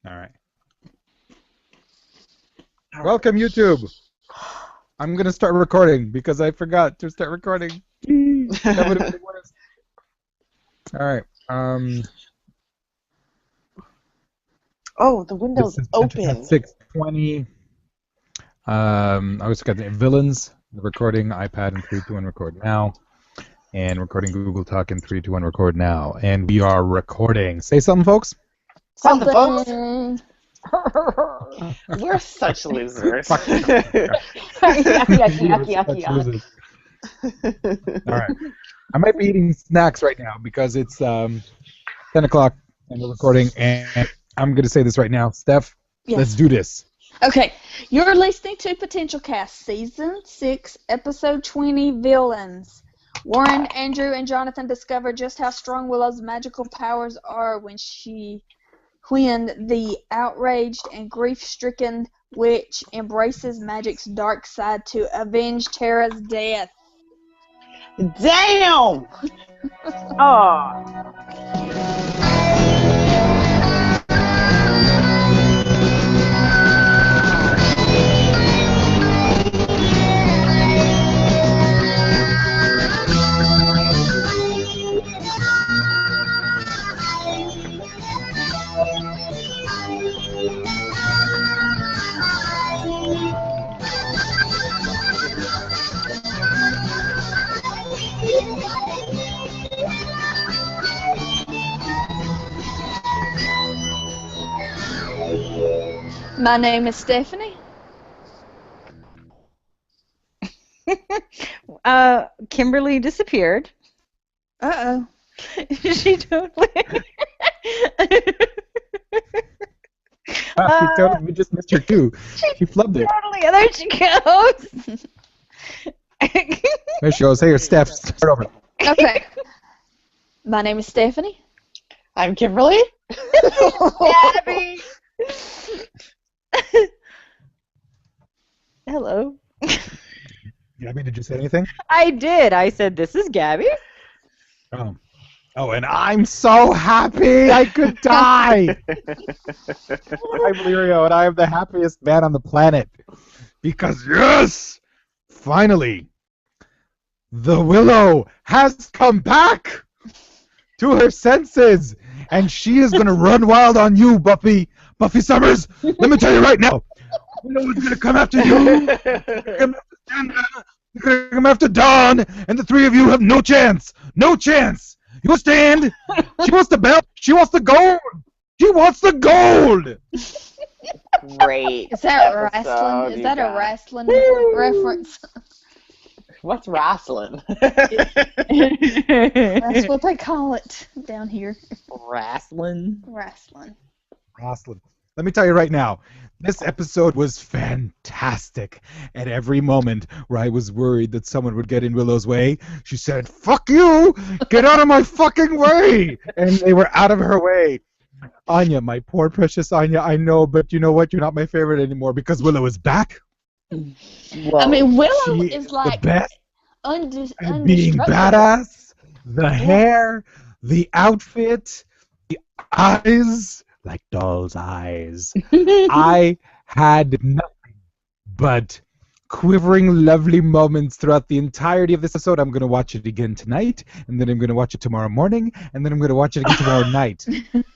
All right. Welcome, YouTube. I'm going to start recording because I forgot to start recording. That would have been worse. All right. Oh, the window's open. 6:20. I also got the villains, the recording, iPad in 3, 2, 1, record now. And recording Google Talk in 3, 2, 1, record now. And we are recording. Say something, folks. Something, folks. We're such losers. Yucky. All right. I might be eating snacks right now because it's 10 o'clock and we're recording. And I'm going to say this right now. Steph, Let's do this. Okay. You're listening to PotentialCast, Season 6, Episode 20, Villains. Warren, Andrew, and Jonathan discover just how strong Willow's magical powers are when the outraged and grief-stricken witch embraces magic's dark side to avenge Tara's death. Damn! My name is Stephanie. Kimberly disappeared. Uh-oh. She totally... She totally just missed her too. She flubbed it. Totally. There she goes. There she goes. Hey, Steph, start over. Okay. My name is Stephanie. I'm Kimberly. Gabby. Hello. Gabby, did you say anything? I did. I said, this is Gabby. Oh, and I'm so happy I could die. I'm Lirio, and I am the happiest man on the planet. Because, yes, finally, the Willow has come back to her senses. And she is going to run wild on you, Buffy Summers. Let me tell you right now. Willow is going to come after you. Come after Dawn, and the three of you have no chance. No chance. You understand? She wants the belt. She wants the gold. She wants the gold. Great. Is that wrestling? Is that a wrestling reference? What's wrestling? That's what they call it down here. Wrestling. Wrestling. Let me tell you right now, this episode was fantastic. At every moment where I was worried that someone would get in Willow's way, she said, "Fuck you! Get out of my fucking way!" And they were out of her way. Anya, my poor precious Anya, I know, but you know what? You're not my favorite anymore because Willow is back. Whoa. I mean, Willow She is like the best at being undestructible. badass. The hair, the outfit, the eyes, like doll's eyes. I had nothing but quivering, lovely moments throughout the entirety of this episode. I'm going to watch it again tonight, and then I'm going to watch it tomorrow morning, and then I'm going to watch it again tomorrow night.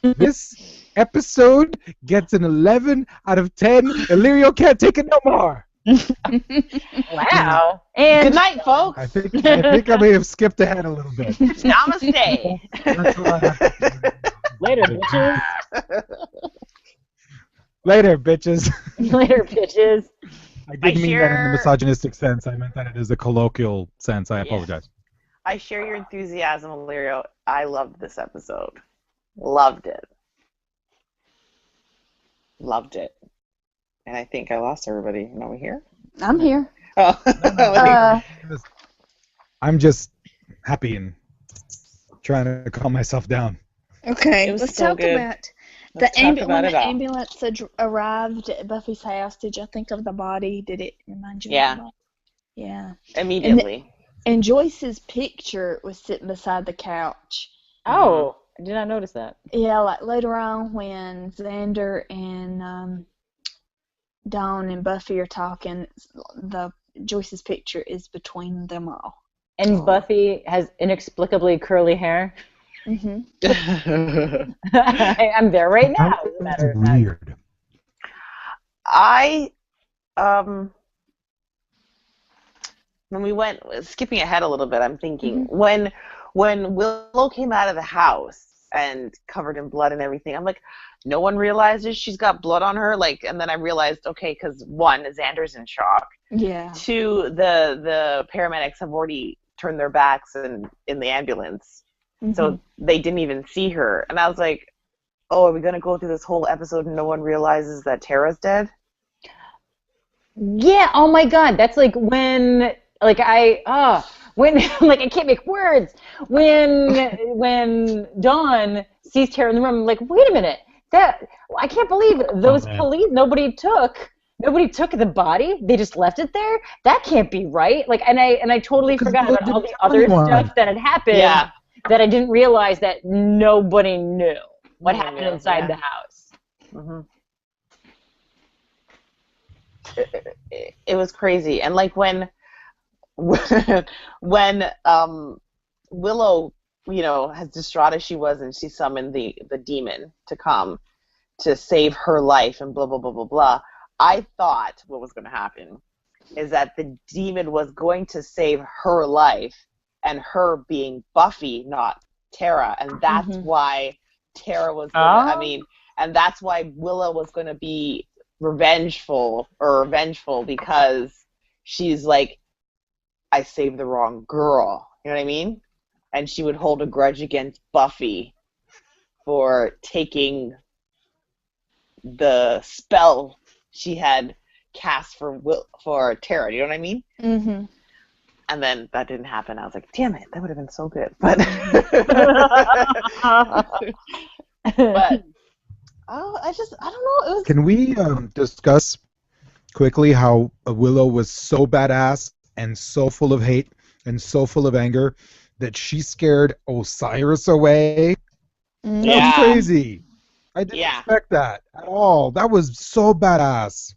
This episode gets an 11 out of 10. Illyrio can't take it no more. Wow. And Good night, folks. I think I may have skipped ahead a little bit. Namaste. later, bitches. Later, bitches. Later, bitches. I didn't mean that in the misogynistic sense. I meant that it is a colloquial sense. I apologize. I share your enthusiasm, Illyrio. I loved this episode. Loved it. Loved it. And I think I lost everybody. Are we here? I'm here. Oh. I'm just happy and trying to calm myself down. Okay, It was let's so talk good. about Let's talk about when it the all. ambulance arrived at Buffy's house. Did y'all think of the body? Did it remind you Yeah. of the body? Yeah. Immediately. And Joyce's picture was sitting beside the couch. Oh, I did not notice that. Yeah, like later on when Xander and Dawn and Buffy are talking, the Joyce's picture is between them all. And Buffy has inexplicably curly hair. Mm-hmm. I'm there right now, as a That matter was of fact. weird. I when we went skipping ahead a little bit, I'm thinking when Willow came out of the house and covered in blood and everything, I'm like, no one realizes she's got blood on her. Like, and then I realized, okay, because one, Xander's in shock. Yeah. Two, the paramedics have already turned their backs in the ambulance, so they didn't even see her. And I was like, oh, are we gonna go through this whole episode and no one realizes that Tara's dead? Yeah, oh my God, that's like when, like when, like I can't make words. When Dawn sees Tara in the room, I'm like, wait a minute, I can't believe those police, nobody took the body, they just left it there? That can't be right. Like, and I totally forgot about all the other stuff that had happened that I didn't realize that nobody knew what happened inside the house. Mm-hmm. It was crazy. And like when Willow, as distraught as she was, and she summoned the demon to come to save her life and blah blah blah blah blah, I thought what was going to happen is that the demon was going to save her life, and her being Buffy, not Tara, and that's why Tara was gonna, and that's why Willow was going to be revengeful because she's like, I saved the wrong girl. You know what I mean? And she would hold a grudge against Buffy for taking the spell she had cast for Tara. You know what I mean? Mm-hmm. And then that didn't happen. I was like, damn it, that would have been so good. But but I don't know. Can we discuss quickly how Willow was so badass and so full of hate and so full of anger that she scared Osiris away? That was crazy. I didn't expect that at all. That was so badass.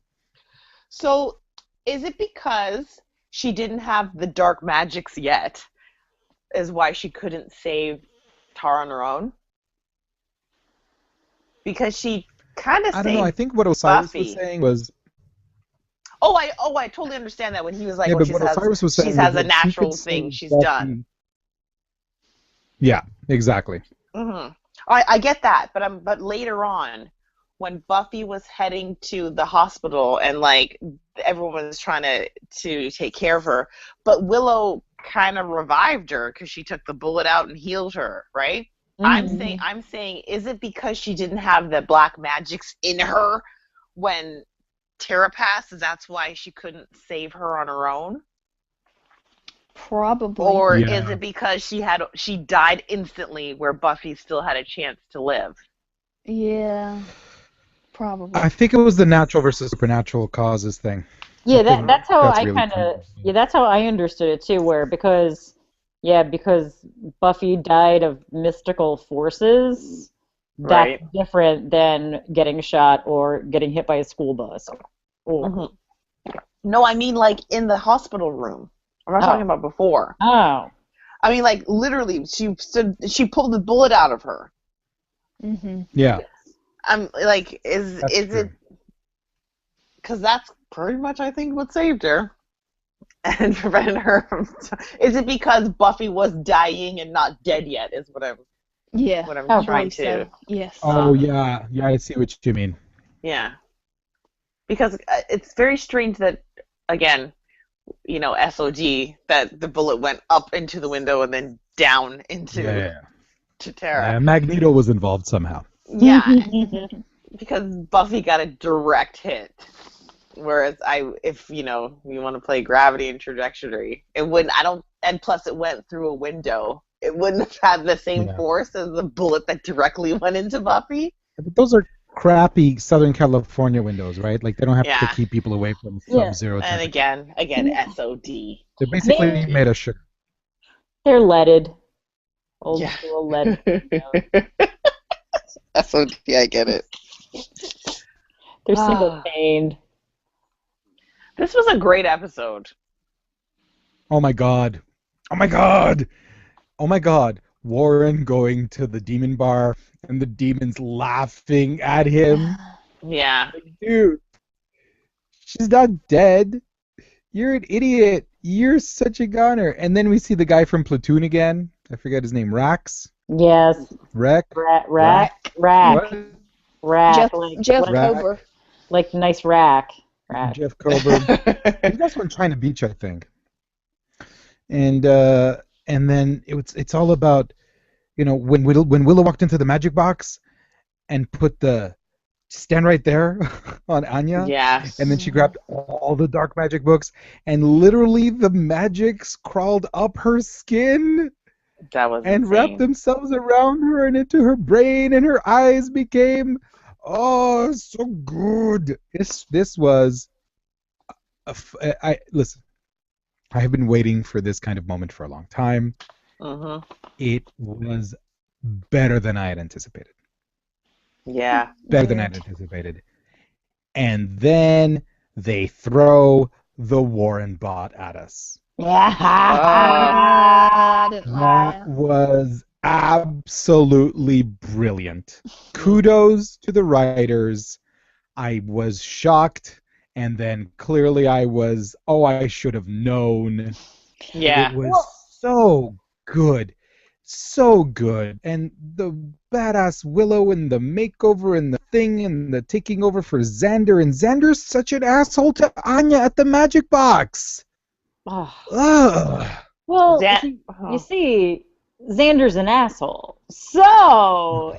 So, is it because she didn't have the dark magics yet, is why she couldn't save Tara on her own? Because she kind of saved I don't know. I think what Osiris Buffy was saying was... Oh, I totally understand that when he was like, but what Osiris was saying she has was a that she natural could thing, save she's Buffy. done. Yeah, exactly. Mm-hmm. I get that, but later on, when Buffy was heading to the hospital and like everyone was trying to take care of her, but Willow kind of revived her because she took the bullet out and healed her, right? Mm-hmm. I'm saying, is it because she didn't have the black magics in her when Tara passed? That's why she couldn't save her on her own? Probably. Or is it because she died instantly where Buffy still had a chance to live? Yeah, probably. I think it was the natural versus supernatural causes thing. Yeah, that's how I really kind of that's how I understood it too. Where because Buffy died of mystical forces, that's different than getting shot or getting hit by a school bus. Mm-hmm. No, I mean like in the hospital room. I'm not talking about before. Oh. I mean, like, literally, she pulled the bullet out of her. Mm-hmm. Yeah. I'm like, is it... Because that's pretty much, I think, what saved her. And prevented her from... Is it because Buffy was dying and not dead yet, is what I'm trying to... So. Yes. Oh, yeah. Yeah, I see what you mean. Yeah. Because it's very strange that, again... SOG, that the bullet went up into the window and then down into to Tara. Yeah, Magneto was involved somehow. Yeah, because Buffy got a direct hit. Whereas if you want to play gravity and trajectory, it wouldn't. And plus it went through a window. It wouldn't have had the same force as the bullet that directly went into Buffy. But those are crappy Southern California windows, right? Like they don't have to keep people away from sub-zero temperature. And again, SOD. They're basically made of sugar. They're leaded. Old Yeah. school lead. SOD, I get it. They're single pained. This was a great episode. Oh my god. Oh my god. Oh my god. Warren going to the demon bar and the demons laughing at him. Yeah. Like, dude, she's not dead. You're an idiot. You're such a goner. And then we see the guy from Platoon again. I forget his name. Rax? Yes. Rack? Rack. What? Jeff, Jeff Rack. Kober. Like nice rack. Jeff Coburn. He's also in China Beach, I think. And then it's all about, when Willow walked into the magic box and put the stand right there on Anya. Yes. And then she grabbed all the dark magic books and literally the magics crawled up her skin That was and insane. wrapped themselves around her and into her brain, and her eyes became so good. This was listen. I have been waiting for this kind of moment for a long time. Mm-hmm. It was better than I had anticipated. Yeah. Better than I had anticipated. And then they throw the Warren bot at us. I didn't like That was absolutely brilliant. Kudos to the writers. I was shocked, and then clearly I should have known. Yeah. It was so good. So good. And the badass Willow and the makeover and the thing and the taking over for Xander. And Xander's such an asshole to Anya at the magic box. Oh. Ugh. Well, you see, Xander's an asshole. So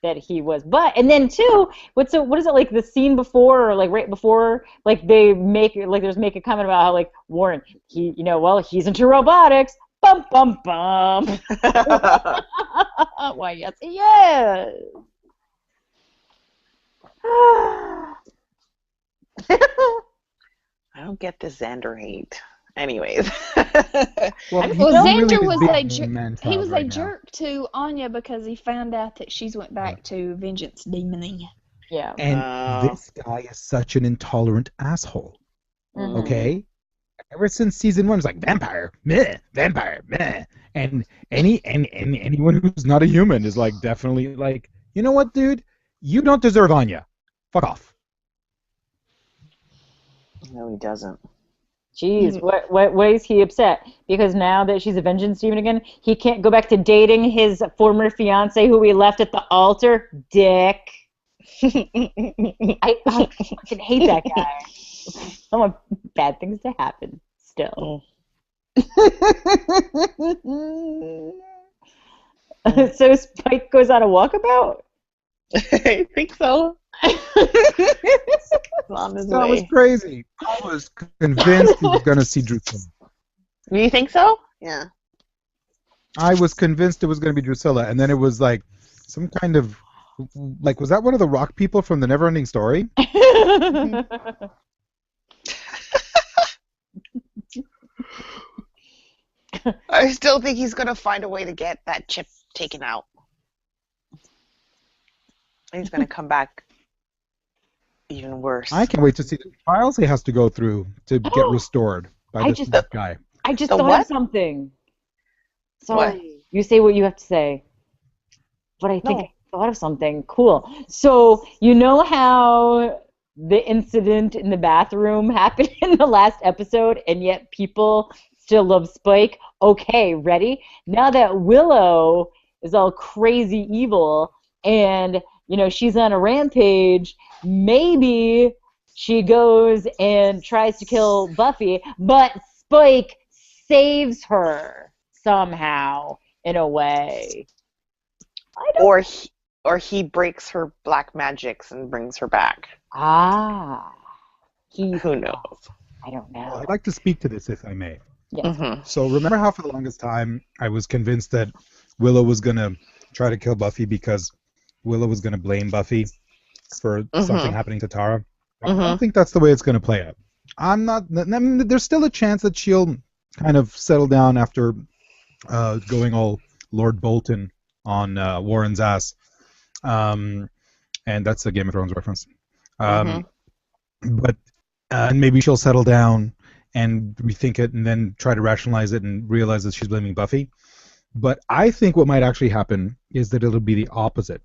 that he was, and then too, what is it, like the scene before, or like right before, like they make a comment about how like Warren, he's into robotics. Bum bum bum. Why yes. I don't get the Xander hate. Anyways. Xander was a he was a jerk to Anya because he found out that she's went back to vengeance demoning. Yeah. And this guy is such an intolerant asshole. Mm-hmm. Okay? Ever since season 1, it's like vampire, meh, vampire, meh. And anyone who's not a human is like definitely like, you know what, dude? You don't deserve Anya. Fuck off. No, he doesn't. Jeez, what is he upset? Because now that she's a vengeance demon again, he can't go back to dating his former fiance who he left at the altar? Dick. I fucking hate that guy. I want bad things to happen still. So Spike goes on a walkabout? I think so. That was crazy. I was convinced he was going to see Drusilla. Do you think so? Yeah. I was convinced it was going to be Drusilla, and then it was like some kind of, like, was that one of the rock people from the Neverending Story? I still think he's going to find a way to get that chip taken out. He's going to come back even worse. I can't wait to see the trials he has to go through to get restored by this guy. I just The thought what? of something. Sorry. What? You say what you have to say. But I think I thought of something. Cool. So, you know how the incident in the bathroom happened in the last episode, and yet people still love Spike? Okay, ready? Now that Willow is all crazy evil and, she's on a rampage, maybe she goes and tries to kill Buffy, but Spike saves her somehow in a way. Or he breaks her black magics and brings her back. Who knows? I don't know. I'd like to speak to this, if I may. Yes. Mm-hmm. So remember how for the longest time I was convinced that Willow was going to try to kill Buffy because Willow was going to blame Buffy for something happening to Tara? I don't think that's the way it's going to play out. There's still a chance that she'll kind of settle down after going all Lord Bolton on Warren's ass. And that's a Game of Thrones reference. But and maybe she'll settle down and rethink it and then try to rationalize it and realize that she's blaming Buffy. But I think what might actually happen is that it'll be the opposite.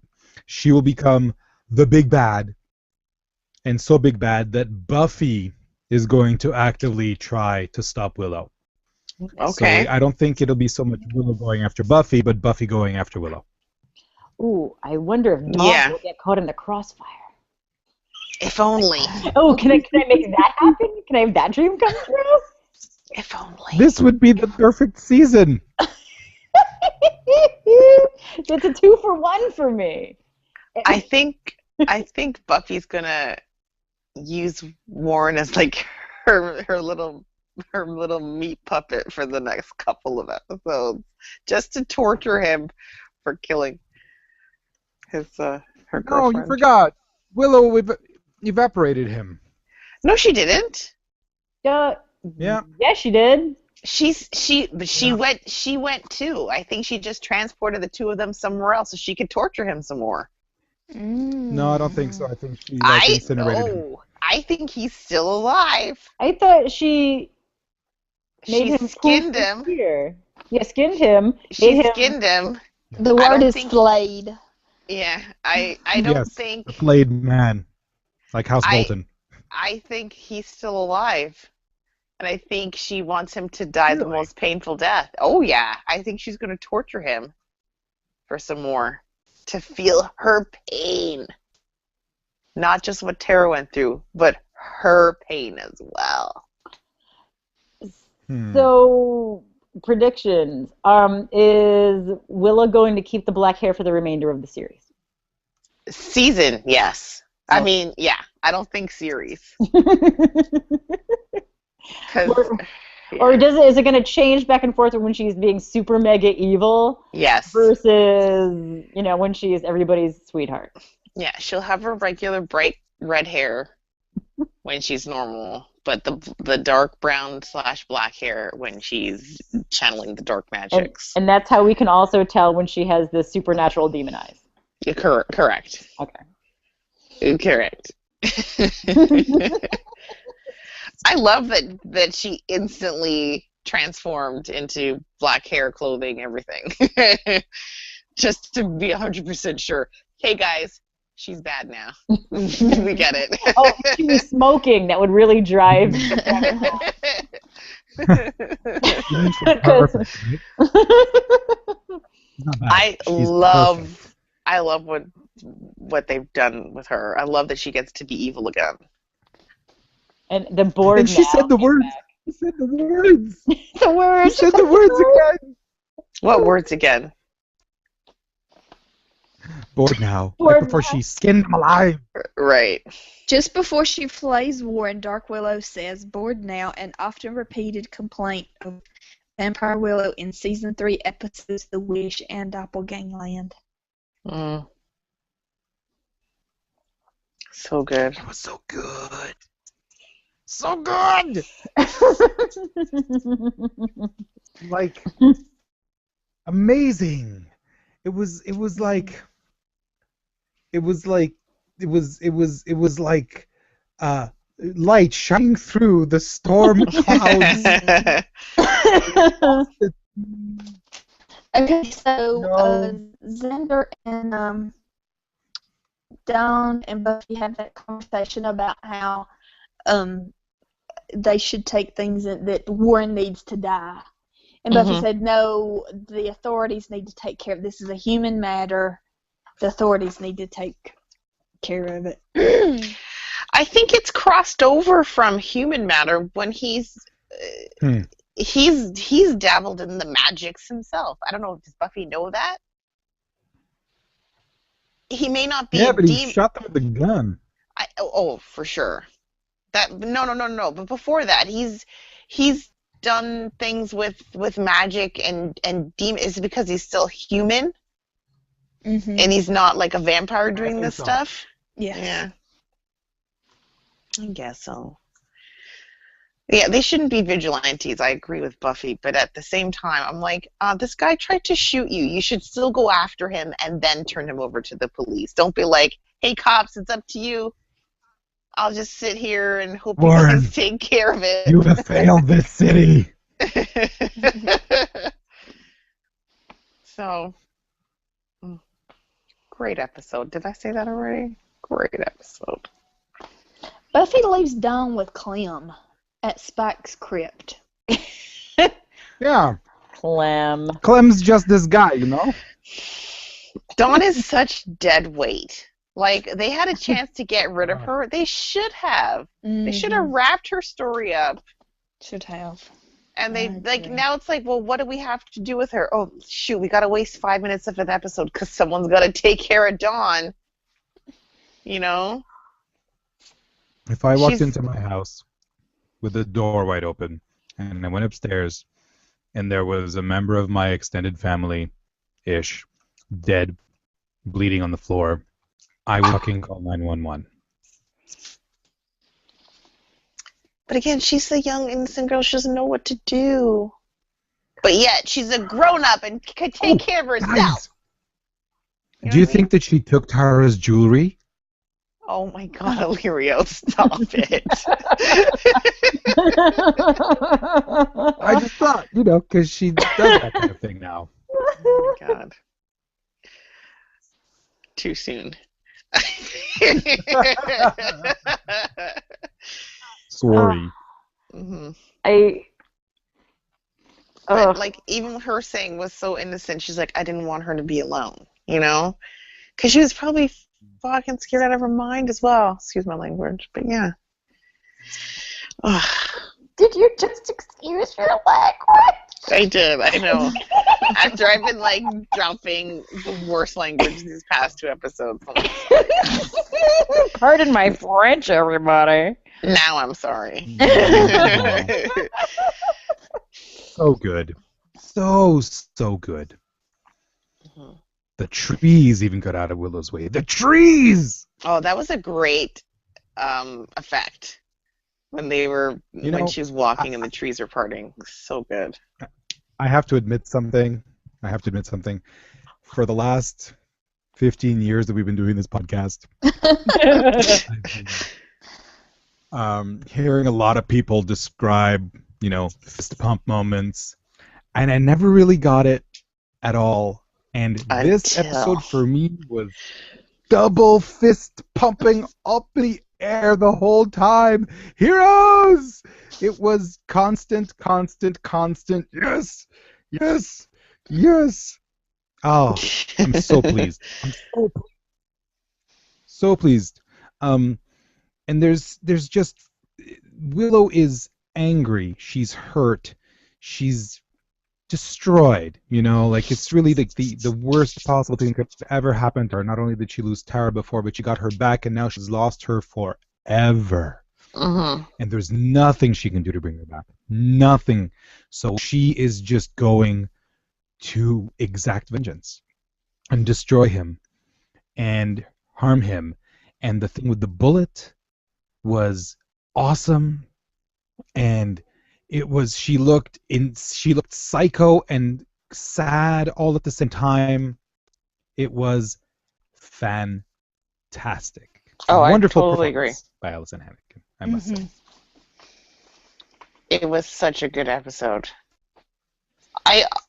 She will become the big bad, and so big bad that Buffy is going to actively try to stop Willow. Okay. So I don't think it'll be so much Willow going after Buffy, but Buffy going after Willow. Ooh, I wonder if Dawn will get caught in the crossfire. If only. Oh, can I make that happen? Can I have that dream come true? If only. This would be the perfect season. It's a 2-for-1 for me. I think Buffy's gonna use Warren as like her little meat puppet for the next couple of episodes, just to torture him for killing his her girlfriend. No, you forgot. Willow evaporated him. No, she didn't. Yeah. Yeah, she did. She went too. I think she just transported the two of them somewhere else so she could torture him some more. No, I don't think so. I think she incinerated him. I think he's still alive. I thought she made him skinned him. Here. Yeah, skinned him. She skinned him. The word is flayed. Yeah, I don't think... a flayed man. Like House Bolton. I think he's still alive. And I think she wants him to die the most painful death. Oh, yeah. I think she's going to torture him for some more. To feel her pain. Not just what Tara went through, but her pain as well. So, predictions. Is Willow going to keep the black hair for the remainder of the series? Season, yes. I mean, yeah. I don't think series. Or is it going to change back and forth when she's being super mega evil? Yes. Versus, when she's everybody's sweetheart. Yeah, she'll have her regular bright red hair when she's normal, but the dark brown / black hair when she's channeling the dark magics. And that's how we can also tell when she has the supernatural demon eyes. Yeah, correct. Okay. Correct. I love that she instantly transformed into black hair, clothing, everything. Just to be 100% sure. Hey, guys, she's bad now. We get it. Oh, she was smoking. That would really drive. I love what they've done with her. I love that she gets to be evil again. And the board. And she said the words. She said the words. The words. She said the words again. What words again? Bored now. Like before she skinned him alive. Right. Just before she flays Warren, Dark Willow says, "Bored now," an often repeated complaint of Vampire Willow in season 3 episodes The Wish and Doppelgangland. So good. It was so good. So good. Like amazing. It was like light shining through the storm clouds. Okay, so Xander and Dawn and Buffy have that conversation about how they should take things that Warren needs to die. And Buffy said, no, the authorities need to take care of this. This is a human matter. The authorities need to take care of it. I think it's crossed over from human matter when he's dabbled in the magics himself. I don't know, does Buffy know that? He may not be but he shot them with a gun. For sure. No. But before that, he's done things with magic and demon. Is it because he's still human? And he's not like a vampire doing this stuff? Yes. Yeah. I guess so. Yeah, they shouldn't be vigilantes. I agree with Buffy, but at the same time, I'm like, this guy tried to shoot you. You should still go after him and then turn him over to the police. Don't be like, hey, cops, it's up to you. I'll just sit here and hope you Warren, guys take care of it. you have failed this city. So, great episode. Did I say that already? Great episode. Buffy leaves Dawn with Clem at Spike's crypt. Yeah. Clem's just this guy, you know? Dawn is such dead weight. Like, they had a chance to get rid of her. They should have. Mm-hmm. They should have wrapped her story up. Should have. And they, like, now it's like, well, what do we have to do with her? Oh, shoot, we got to waste 5 minutes of an episode because someone's got to take care of Dawn. You know? If I walked into my house with the door wide open and I went upstairs and there was a member of my extended family-ish dead, bleeding on the floor, I would fucking call 911. But again, she's a young, innocent girl. She doesn't know what to do. But yet, she's a grown-up and could take care of herself. Guys, You know do you what I mean? think that she took Tara's jewelry? Oh my God, Illyrio, stop it. I just thought, you know, because she does that kind of thing now. Oh my God. Too soon. Sorry. Mm-hmm. But, like, even her saying was so innocent. She's like, I didn't want her to be alone, you know? Because she was probably fucking scared out of her mind as well. Excuse my language, but yeah. Did you just excuse your language? I did, I know. After I've been, like, dropping the worst language these past 2 episodes. Pardon my French, everybody. Now I'm sorry. So good. So good. Mm-hmm. The trees even got out of Willow's way. The trees! Oh, that was a great effect. When they were, when she was walking and the trees were parting. So good. I have to admit something. For the last 15 years that we've been doing this podcast, I've been, hearing a lot of people describe, you know, fist pump moments, and I never really got it at all. And this episode for me was double fist pumping up in the air the whole time. Heroes! It was constant. Yes. Oh, I'm so pleased. So pleased. And there's just, Willow is angry. She's hurt. She's destroyed. You know, like, it's really like the worst possible thing that could ever happen to her. Not only did she lose Tara before, but she got her back, and now she's lost her forever. Mm-hmm. And there's nothing she can do to bring her back. Nothing. So she is just going to exact vengeance and destroy him and harm him. And the thing with the bullet was awesome. And it was, she looked psycho and sad all at the same time. It was fantastic. Oh, Wonderful I totally agree. By Alison Hannigan, I must say. It was such a good episode.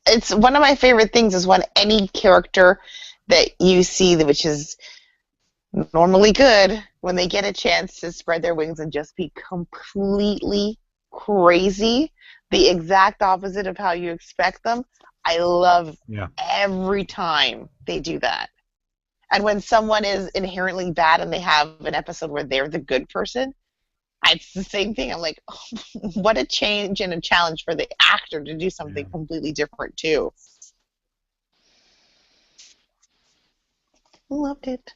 It's one of my favorite things is when any character that you see, which is normally good, when they get a chance to spread their wings and just be completely crazy, the exact opposite of how you expect them. I love every time they do that. And when someone is inherently bad and they have an episode where they're the good person, it's the same thing. I'm like, oh, what a change and a challenge for the actor to do something completely different too. Loved it.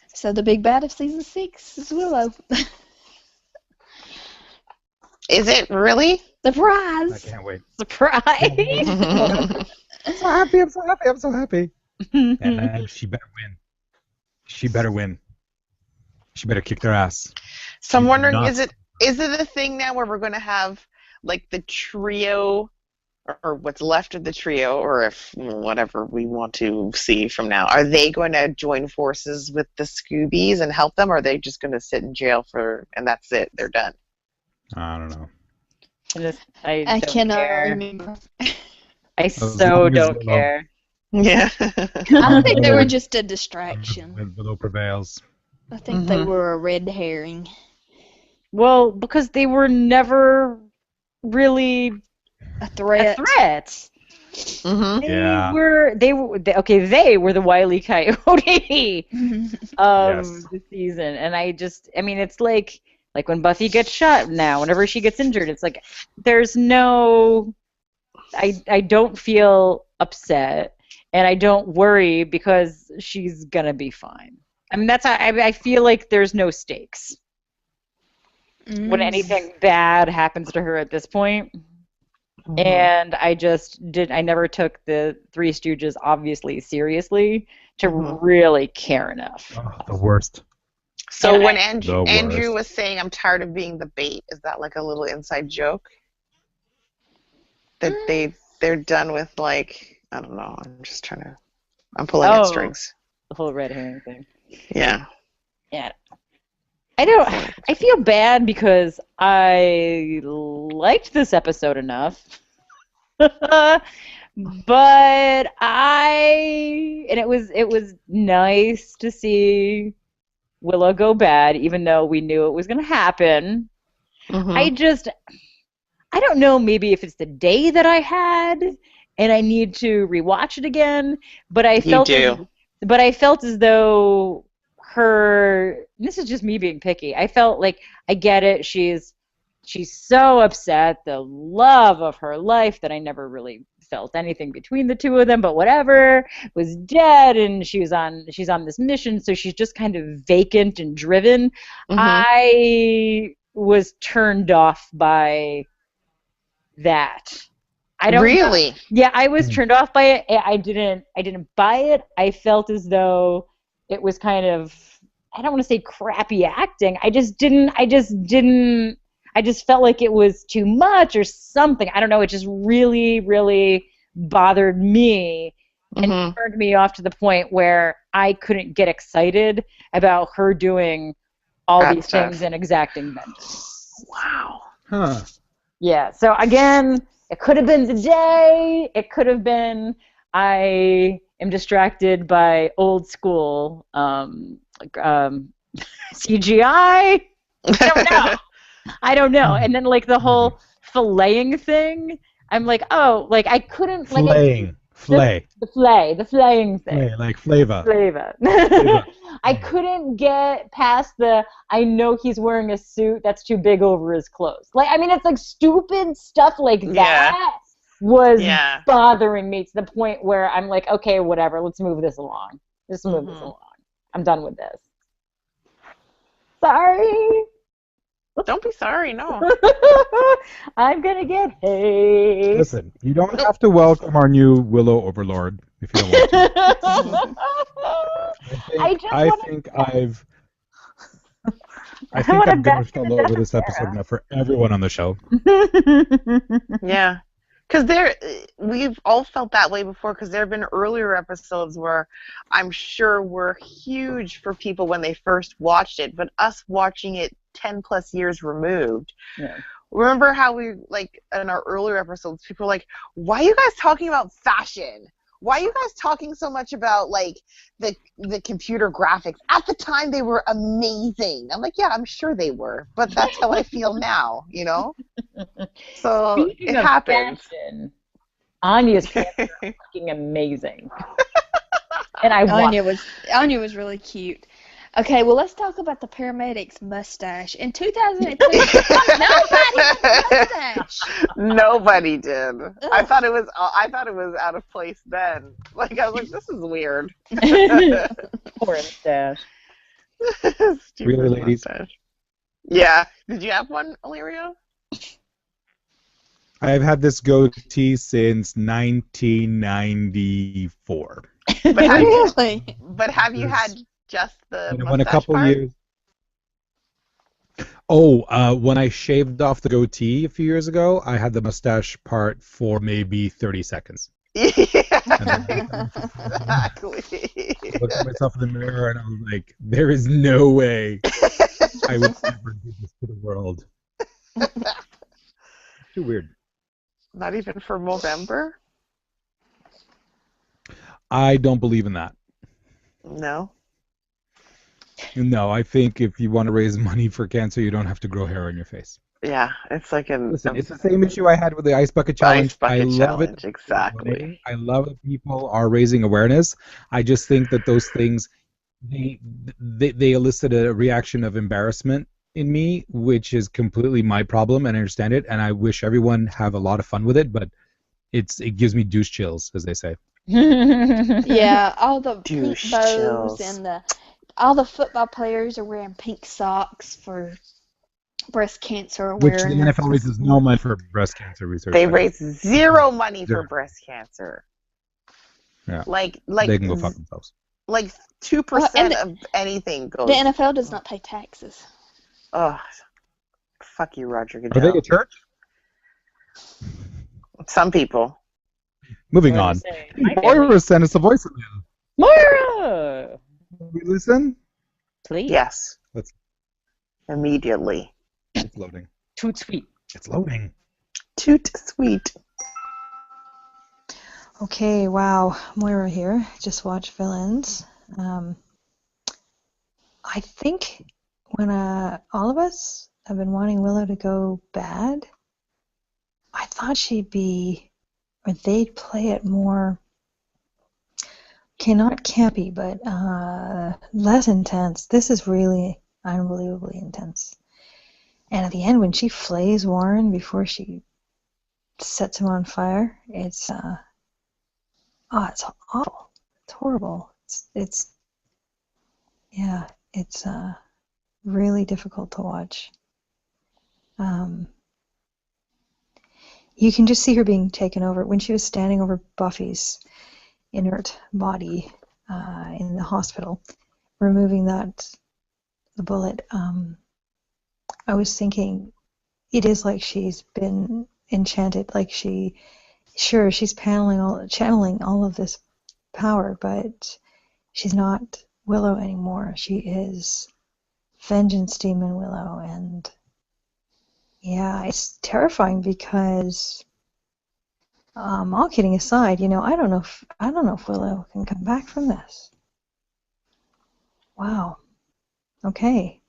So the big bad of season 6 is Willow. Is it really? Surprise! I can't wait. Surprise! I'm so happy. And she better win. She better kick their ass. So I'm wondering, is it Is it a thing now where we're going to have like the trio, or what's left of the trio, or if whatever we want to see from now, are they going to join forces with the Scoobies and help them, or are they just going to sit in jail and that's it? They're done. I don't know. I I don't cannot care. remember. I As so long as don't Willow- care. Yeah. I think they were Willow- just a distraction. Willow prevails. I think they were a red herring. Well, because they were never really A a threat. threat. Mm-hmm. Yeah. They were the Wile E. Coyote of Yes. the season, and I mean, it's like when Buffy gets shot now, whenever she gets injured, it's like there's no, I don't feel upset, and I don't worry because she's gonna be fine. I mean, that's how I feel like there's no stakes when anything bad happens to her at this point. And I never took the Three Stooges obviously seriously to really care enough. Oh, the worst. So And when The Andrew worst. was saying, I'm tired of being the bait, is that like a little inside joke? That they're done with, like, I don't know, I'm pulling at strings. The whole red herring thing. Yeah. Yeah. I feel bad because I liked this episode enough. But it was nice to see Willow go bad, even though we knew it was going to happen. I don't know, maybe if it's the day that I had and I need to rewatch it again, but I felt as though this is just me being picky. I felt like I get it. She's so upset, the love of her life that I never really felt anything between the two of them, but whatever, was dead, and she's on this mission, so she's just kind of vacant and driven. I was turned off by that. I don't really. Yeah, I was turned off by it. I didn't buy it. I felt as though it was kind of, I don't want to say crappy acting. I just felt like it was too much or something. I don't know. It just really, really bothered me and turned me off to the point where I couldn't get excited about her doing all these things and exacting vengeance. Wow. Huh. Yeah. So again, it could have been the day. It could have been I am distracted by old school CGI. I don't know. And then like the whole filleting thing, I'm like, oh, like I couldn't Flaying. Flay. The flaying thing. Flay, like flavor. Flavor. I couldn't get past I know he's wearing a suit that's too big over his clothes. Like, I mean, it's like stupid stuff like that was bothering me to the point where I'm like, okay, whatever, let's move this along. Just move this along. I'm done with this. Sorry. Don't be sorry, no. I'm gonna get hate. Listen, you don't have to welcome our new Willow Overlord if you don't want to. I think I've gushed all over this episode enough for everyone on the show. Yeah. Because we've all felt that way before, because there have been earlier episodes where I'm sure were huge for people when they first watched it, but us watching it 10 plus years removed. Yeah. Remember how we, like, in our earlier episodes, people were like, why are you guys talking about fashion? Why are you guys talking so much about, like, the computer graphics? At the time, they were amazing. I'm like, yeah, I'm sure they were, but that's how I feel now, you know? So Speaking it happens. Fashion, Anya's pants are fucking amazing. And Anya was really cute. Okay, well, let's talk about the paramedic's mustache. In 2002, nobody had a mustache. Nobody did. I thought it was out of place then. Like, I was like, this is weird. Poor mustache. Really, ladies? Mustache. Yeah. Did you have one, Illyrio? I've had this goatee since 1994. But have you had just the mustache in a couple part? years. Oh, when I shaved off the goatee a few years ago, I had the mustache part for maybe 30 seconds. Yeah, And then I exactly. looked at myself in the mirror and I was like, there is no way I would ever do this to the world. Too weird. Not even for Movember? I don't believe in that. No. No, I think if you want to raise money for cancer, you don't have to grow hair on your face. Yeah, it's like Listen, it's the same issue I had with the ice bucket ice challenge. I bucket love it. challenge. Exactly. I love that people are raising awareness. I just think that those things they they elicit a reaction of embarrassment in me, which is completely my problem, and I understand it. And I wish everyone have a lot of fun with it, but it gives me douche chills, as they say. Yeah, all the pink Douche bows chills. and all the football players are wearing pink socks for breast cancer Which the awareness. NFL raises no money for breast cancer research. They by the way. raise zero money for Zero. breast cancer. Yeah, Like they can go fuck themselves. like 2% and of anything goes. The NFL does not pay taxes. Oh, fuck you, Roger Are they a Goodell. church? Some people. Moving What on. did I say? My family. Moira sent us a voicemail. Moira! Can we listen? Please. Yes. Let's. Immediately. It's loading. Toot sweet. It's loading. Toot sweet. Okay, wow. Moira here. Just watched Villains. I think when all of us have been wanting Willow to go bad, I thought she'd be, or they'd play it more, okay, not campy, but less intense. This is really unbelievably intense. And at the end, when she flays Warren before she sets him on fire, it's it's awful. It's horrible. It's really difficult to watch. You can just see her being taken over when she was standing over Buffy's inert body in the hospital, removing the bullet. I was thinking it is like she's been enchanted, like she's channeling all of this power, but she's not Willow anymore. She is Vengeance Demon Willow, and yeah, it's terrifying because, all kidding aside, I don't know if Willow can come back from this. Wow. Okay.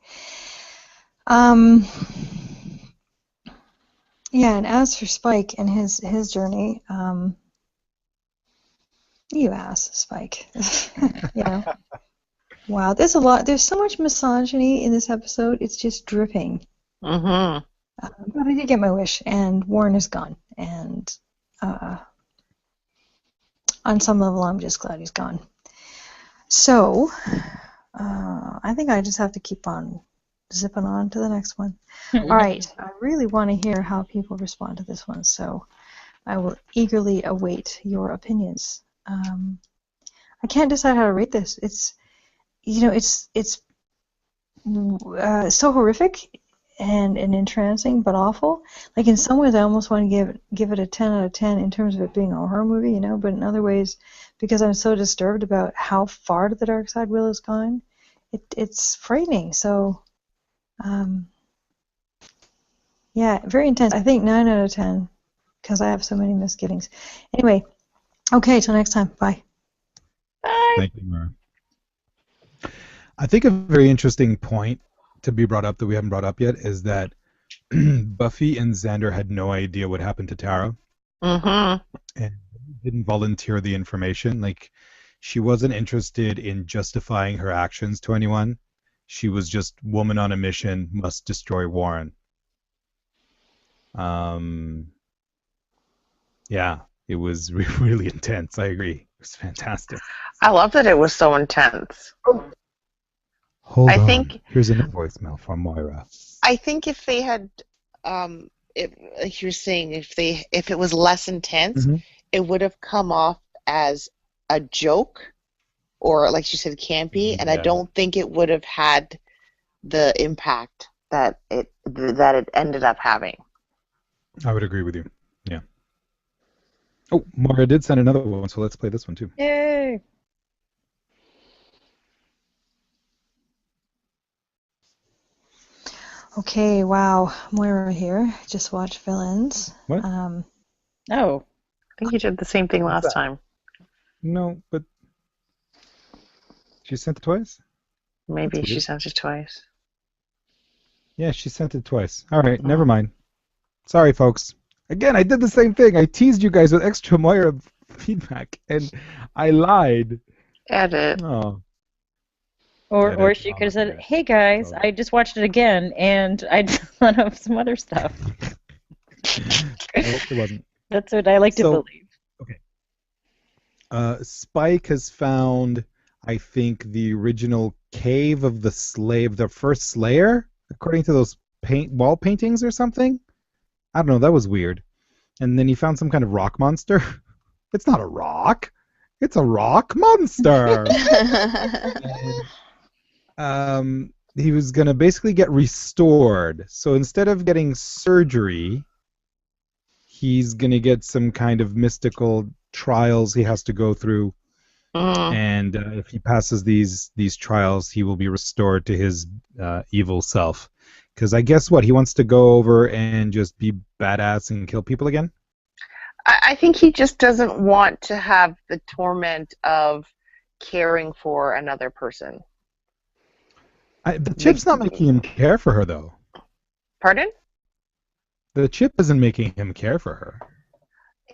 Yeah, and as for Spike and his journey, you ass, Spike. Wow, there's so much misogyny in this episode, it's just dripping. Mm-hmm. But I did get my wish, and Warren is gone, and on some level I'm just glad he's gone. So, I think I just have to keep on zipping on to the next one. All right, I really want to hear how people respond to this one, so I will eagerly await your opinions. I can't decide how to rate this. It's so horrific and entrancing, but awful. Like in some ways, I almost want to give it a 10 out of 10 in terms of it being a horror movie, But in other ways, because I'm so disturbed about how far to the dark side Willow's gone, it's frightening. So, yeah, very intense. I think 9 out of 10 because I have so many misgivings. Anyway, okay, till next time. Bye. Bye. Thank you, Mara. I think a very interesting point to be brought up that we haven't brought up yet is that Buffy and Xander had no idea what happened to Tara. Mm-hmm. And didn't volunteer the information. Like, she wasn't interested in justifying her actions to anyone. She was just woman on a mission, must destroy Warren. Yeah, it was really intense. I agree. It was fantastic. I love that it was so intense. Hold I on. think- Here's another voicemail from Moira. I think if they had, like you were saying, if it was less intense, Mhm. it would have come off as a joke, or like you said, campy, and I Yeah. don't think it would have had the impact that it ended up having. I would agree with you. Yeah. Oh, Moira did send another one, so let's play this one too. Yay! Okay, wow. Moira here. Just watched Villains. What? Oh. I think you did the same thing What's last that? time. No, but she sent it twice? Maybe That's she weird. sent it twice. Yeah, she sent it twice. All right, never mind. Sorry, folks. Again, I did the same thing. I teased you guys with extra Moira feedback, and I lied. Edit. Oh. Or she could have said, "Hey guys, I just watched it again, and I thought of some other stuff." Nope, it wasn't. That's what I like to believe. Okay. Spike has found, I think, the original cave of the first Slayer, according to those wall paintings or something. I don't know. That was weird. And then he found some kind of rock monster. It's not a rock. It's a rock monster. And, he was gonna basically get restored. So instead of getting surgery, he's gonna get some kind of mystical trials he has to go through. And if he passes these trials, he will be restored to his evil self. Because I guess what he wants to go over and just be badass and kill people again. I think he just doesn't want to have the torment of caring for another person. The chip's not making him care for her, though. Pardon? The chip isn't making him care for her.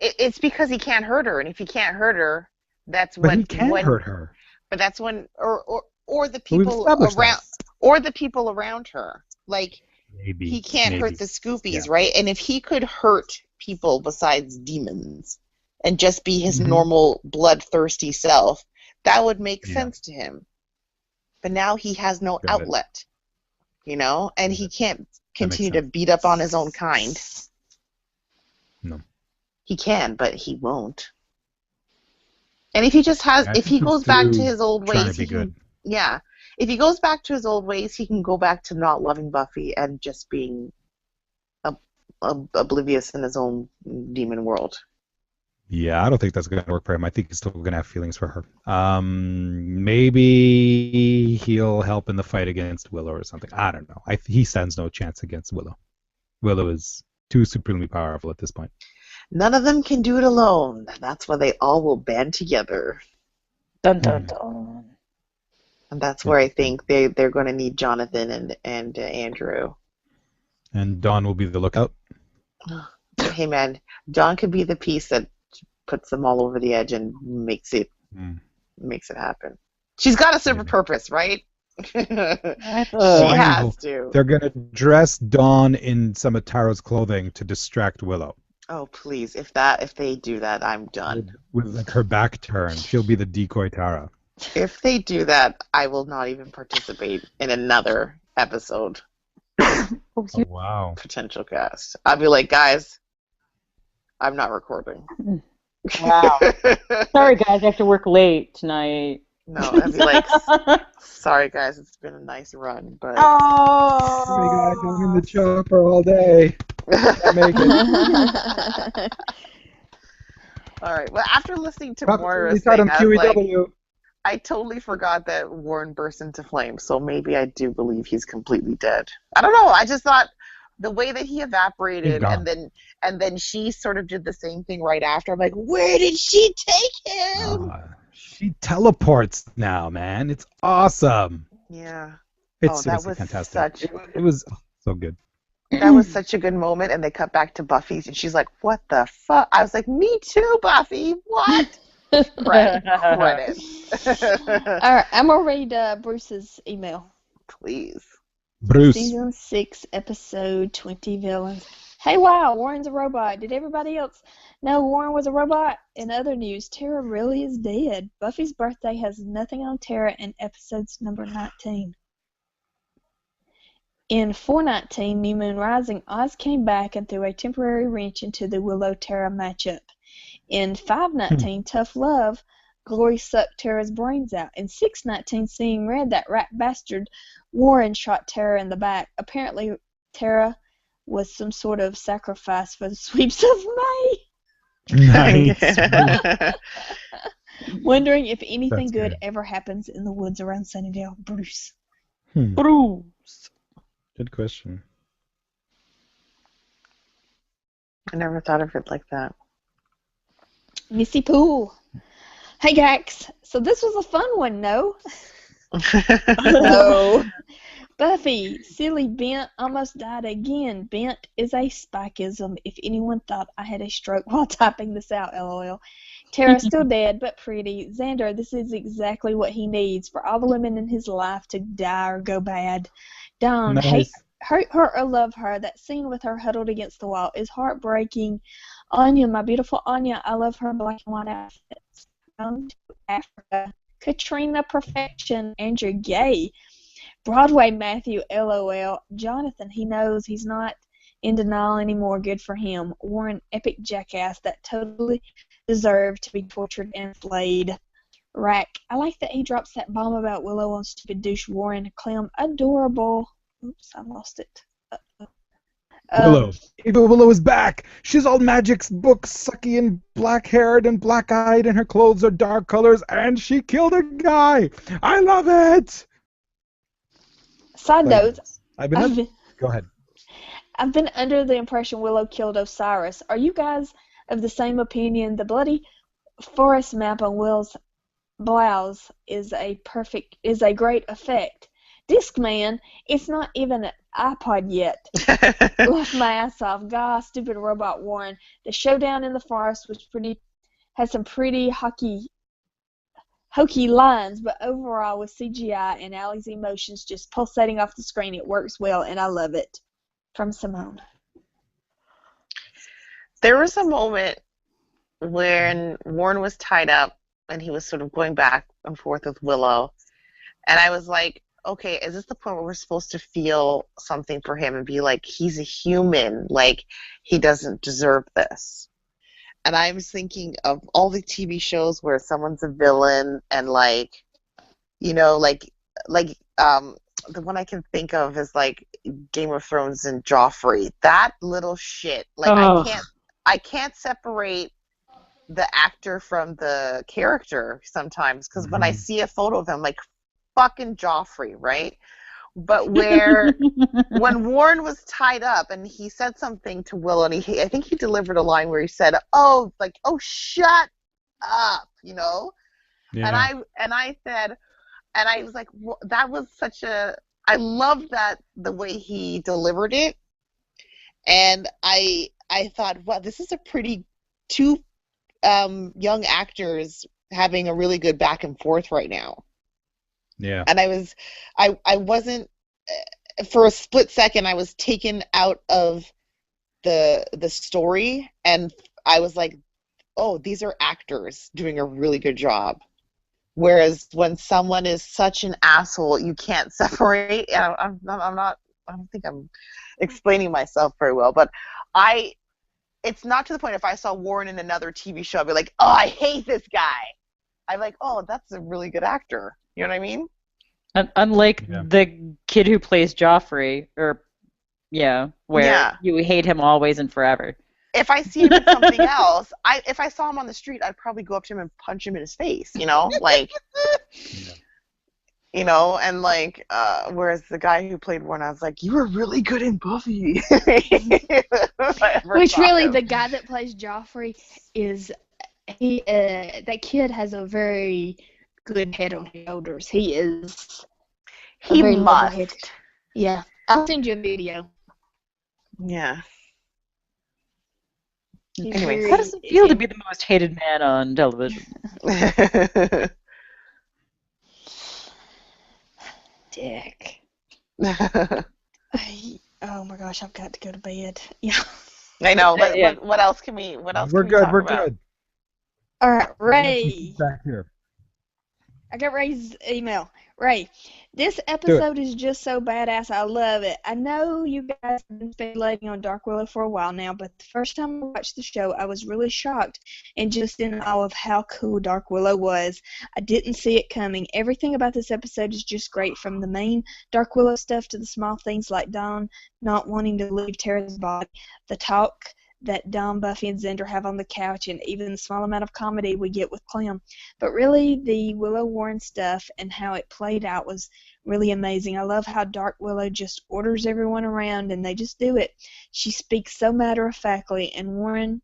It's because he can't hurt her, and if he can't hurt her, that's But when he can hurt her. But that's when, or the people around, or the people around her. Like he can't hurt the Scoopies, right? And if he could hurt people besides demons, and just be his normal bloodthirsty self, that would make sense to him. But now he has no outlet, and he can't continue to beat up on his own kind. No. He can, but he won't. And if he just if he goes back to his old ways, if he goes back to his old ways, he can go back to not loving Buffy and just being oblivious in his own demon world. Yeah, I don't think that's going to work for him. I think he's still going to have feelings for her. Maybe he'll help in the fight against Willow or something. I don't know. He stands no chance against Willow. Willow is too supremely powerful at this point. None of them can do it alone. That's why they all will band together. Dun dun dun. And that's where I think they're going to need Jonathan and Andrew. And Dawn will be the lookout. Hey man, Dawn could be the piece that puts them all over the edge and makes it happen. She's got to serve a purpose, right? She has to. They're going to dress Dawn in some of Tara's clothing to distract Willow. Oh please! If they do that, I'm done. With like her back turned, she'll be the decoy Tara. If they do that, I will not even participate in another episode. Oh, wow. Potential cast. I'll be like, guys, I'm not recording. Wow. Sorry, guys, I have to work late tonight. No, I'd be like, sorry, guys, it's been a nice run, but... Oh! Sorry, guys, I'm in the chopper all day. Can't make it. All right, well, after listening to Moira's thing, I totally forgot that Warren burst into flames, so maybe I do believe he's completely dead. I don't know, I just thought the way that he evaporated and then she sort of did the same thing right after. I'm like, where did she take him? She teleports now, man. It's awesome. Yeah. It's seriously fantastic. It was so good. That was such a good moment, and they cut back to Buffy's, and she's like, what the fuck? I was like, me too, Buffy. What? Credits. All right, I'm going to read Bruce's email. Please. Bruce. Season 6, Episode 20, Villains. Hey, wow, Warren's a robot. Did everybody else know Warren was a robot? In other news, Tara really is dead. Buffy's birthday has nothing on Tara in episodes number 19. In 419, New Moon Rising, Oz came back and threw a temporary wrench into the Willow-Tara matchup. In 519, Tough Love, Glory sucked Tara's brains out. In 619, seeing red, that rat bastard Warren shot Tara in the back. Apparently, Tara was some sort of sacrifice for the sweeps of May. Nice. Wondering if anything That's good good. ever happens in the woods around Sunnydale. Bruce. Bruce. Good question. I never thought of it like that. Missy Pool. Hey, Gax. So this was a fun one, no? No. Buffy, silly Bent almost died again. Bent is a spikeism. If anyone thought I had a stroke while typing this out, lol. Tara's still dead, but pretty. Xander, this is exactly what he needs for all the women in his life to die or go bad. Don't hate her or love her. That scene with her huddled against the wall is heartbreaking. Anya, my beautiful Anya, I love her black and white outfits. Down to Africa. Katrina Perfection, Andrew Gay. Broadway Matthew, LOL. Jonathan, he knows he's not in denial anymore. Good for him. Warren, epic jackass that totally deserved to be tortured and flayed. Rack, I like that he drops that bomb about Willow on stupid douche Warren. Clem, adorable. Oops, I lost it. Willow. Evil Willow is back. She's all magic's book, sucky and black-haired and black-eyed, and her clothes are dark colors, and she killed a guy. I love it. Side note, Go ahead. I've been under the impression Willow killed Osiris. Are you guys of the same opinion? The bloody forest map on Will's blouse is a great effect. Discman, it's not even an iPod yet. Laughed my ass off. God, stupid robot Warren. The showdown in the forest had some pretty hokey lines, but overall with CGI and Allie's emotions just pulsating off the screen, it works well, and I love it. From Simone. There was a moment when Warren was tied up and he was sort of going back and forth with Willow, and I was like, okay, is this the point where we're supposed to feel something for him and be like, he's a human, like, he doesn't deserve this? And I was thinking of all the TV shows where someone's a villain and, like, you know, the one I can think of is, like, Game of Thrones and Joffrey. That little shit. Like, I can't separate the actor from the character sometimes, because when I see a photo of him, like, fucking Joffrey, right? But when Warren was tied up and he said something to Willow, and I think he delivered a line where he said, "Oh, shut up," you know. Yeah. And I said, and I was like, well, that was I love that the way he delivered it, and I thought, wow, this is a pretty two young actors having a really good back and forth right now. Yeah. And I wasn't, for a split second, I was taken out of the story, and I was like, oh, these are actors doing a really good job. Whereas when someone is such an asshole, you can't separate. I don't think I'm explaining myself very well, but it's not to the point if I saw Warren in another TV show, I'd be like, oh, I hate this guy. I'm like, oh, that's a really good actor. You know what I mean? Unlike the kid who plays Joffrey, where you hate him always and forever. If I see him in something else, if I saw him on the street, I'd probably go up to him and punch him in his face, you know? Like, you know, and like, whereas the guy who played Warren, I was like, you were really good in Buffy. Which really, the guy that plays Joffrey that kid has a very good head on his shoulders. He must. Yeah. I'll send you a video. Yeah. Anyway, how does it feel to be the most hated man on television? Dick. Oh my gosh, I've got to go to bed. Yeah. I know, but what else can we? What else? We're can we good. talk We're about? good. All right, Ray. Back here. I got Ray's email. Ray, this Do it. episode is just so badass. I love it. I know you guys have been speculating on Dark Willow for a while now, but the first time I watched the show, I was really shocked and just in awe of how cool Dark Willow was. I didn't see it coming. Everything about this episode is just great, from the main Dark Willow stuff to the small things like Dawn not wanting to leave Tara's body, the talk that Dawn, Buffy, and Xander have on the couch, and even the small amount of comedy we get with Clem. But really, the Willow Warren stuff and how it played out was really amazing. I love how Dark Willow just orders everyone around, and they just do it. She speaks so matter-of-factly, and Warren,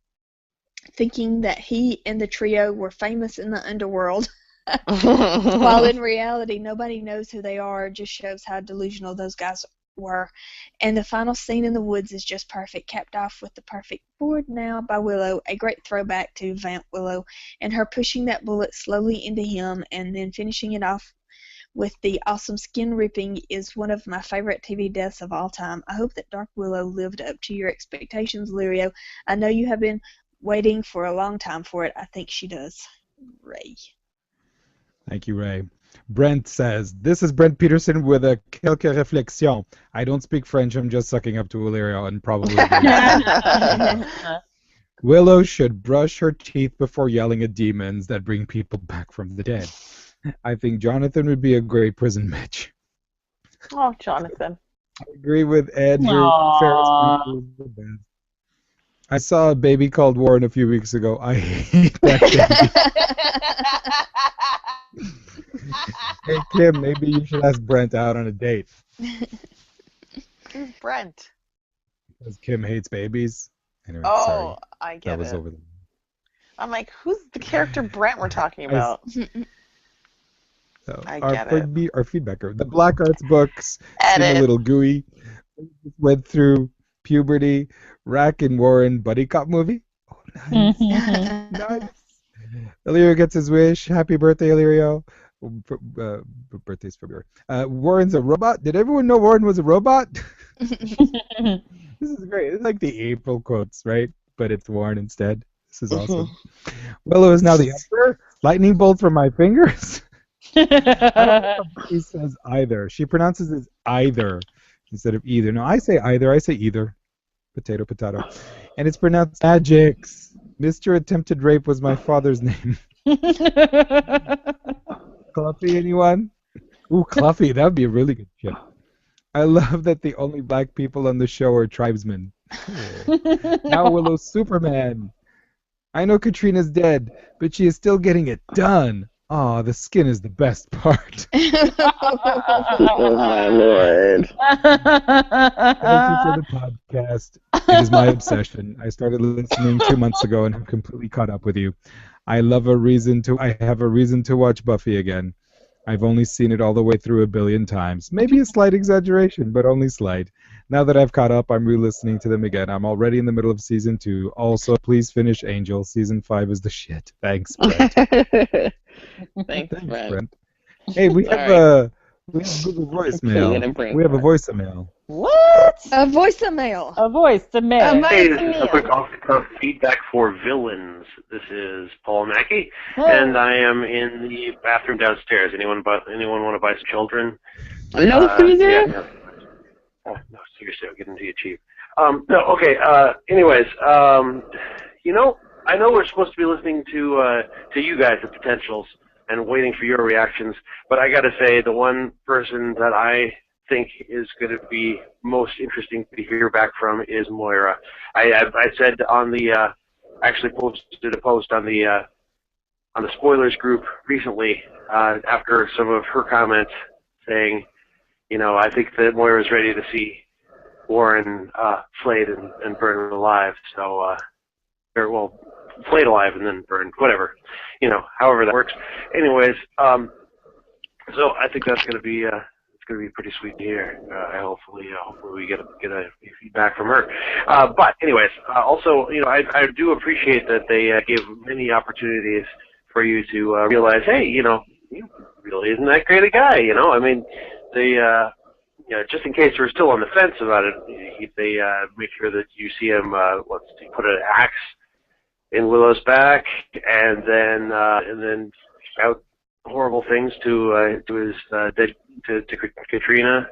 thinking that he and the trio were famous in the underworld, while in reality nobody knows who they are, just shows how delusional those guys were. And the final scene in the woods is just perfect, capped off with the perfect "Bored Now" by Willow, a great throwback to Vamp Willow, and her pushing that bullet slowly into him and then finishing it off with the awesome skin ripping is one of my favorite TV deaths of all time. I hope that Dark Willow lived up to your expectations, Lirio. I know you have been waiting for a long time for it. I think she does. Ray. Thank you, Ray. Brent says, this is Brent Peterson with a quelques réflexions. I don't speak French. I'm just sucking up to Illyria and probably Willow should brush her teeth before yelling at demons that bring people back from the dead. I think Jonathan would be a great prison Mitch. Oh, Jonathan. I agree with Andrew. Ferris Bueller was the best. I saw a baby called Warren a few weeks ago. I hate that baby. Hey, Kim, maybe you should ask Brent out on a date. Who's Brent? Because Kim hates babies. Anyway, Oh, sorry. I get That was it. over the... I'm like, who's the character Brent we're talking about? So, I our, get it. Our feedbacker. The Black Arts books seem a Edit. little gooey. Went through puberty. Rack and Warren buddy cop movie. Oh, nice. Nice. Illyrio gets his wish. Happy birthday, Illyrio. Birthday's February. Warren's a robot. Did everyone know Warren was a robot? This is great. It's like the April quotes, right? But it's Warren instead. This is awesome. Willow is now the Emperor. Lightning bolt from my fingers. I don't know if she says either. She pronounces it either instead of either. No, I say either. I say either. Potato, potato. And it's pronounced Magix. Mr. Attempted Rape was my father's name. Cluffy, anyone? Ooh, Cluffy. That would be a really good ship. I love that the only black people on the show are tribesmen. Now Willow's Superman. I know Katrina's dead, but she is still getting it done. Aw, the skin is the best part. Oh my lord. Thank you for the podcast. It is my obsession. I started listening 2 months ago and have completely caught up with you. I have a reason to watch Buffy again. I've only seen it all the way through 1 billion times. Maybe a slight exaggeration, but only slight. Now that I've caught up, I'm re-listening to them again. I'm already in the middle of season 2. Also, please finish Angel. Season 5 is the shit. Thanks, Brent. Thanks, Brent. Hey, we have Google voicemail. We have a voicemail. What? A voicemail. A voice to man. Hey, this is a quick off-the-cuff feedback for villains. This is Paul Mackey, and I am in the bathroom downstairs. Anyone want to buy some children? No, Caesar? Yeah. Oh, no, seriously, I'm getting to you cheap. No, okay. Anyways, I know we're supposed to be listening to you guys, the Potentials, and waiting for your reactions, but I got to say, the one person that I think is going to be most interesting to hear back from is Moira. I said on the actually posted a post on the spoilers group recently after some of her comments saying, I think that Moira's ready to see Warren flayed and burned alive. So, flayed alive and then burned, whatever, however that works. Anyways, so I think that's going to be it's going to be pretty sweet to hear. Hopefully we get a feedback from her. But anyways, also, I do appreciate that they give many opportunities for you to realize, hey, he really isn't that great a guy. I mean, they just in case you're still on the fence about it, they make sure that you see him put an axe in Willow's back and then shout horrible things to Katrina.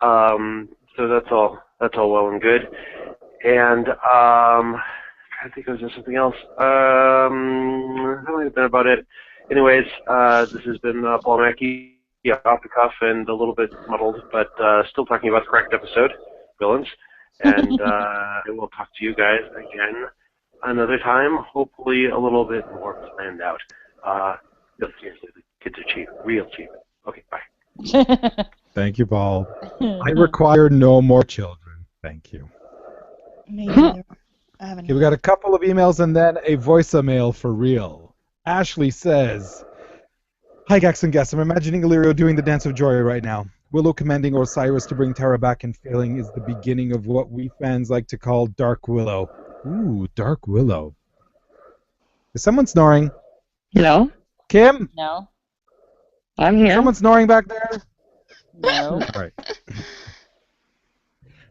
So that's all well and good. And trying to think if there's something else. That might have been about it. Anyways, this has been Paul Mackey, off the cuff and a little bit muddled, but still talking about the correct episode, villains. And I will talk to you guys again another time, hopefully a little bit more planned out. No, seriously, the kids are cheap, real cheap. Okay, bye. Thank you, Paul. I require no more children. Thank you. Me neither. I haven't. Okay, we got a couple of emails and then a voicemail for real. Ashley says, "Hi, Gax and Guess. I'm imagining Illyrio doing the Dance of Joy right now. Willow commanding Osiris to bring Tara back and failing is the beginning of what we fans like to call Dark Willow." Ooh, Dark Willow. Is someone snoring? Hello? Kim? No. I'm here. Someone snoring back there? No. All right.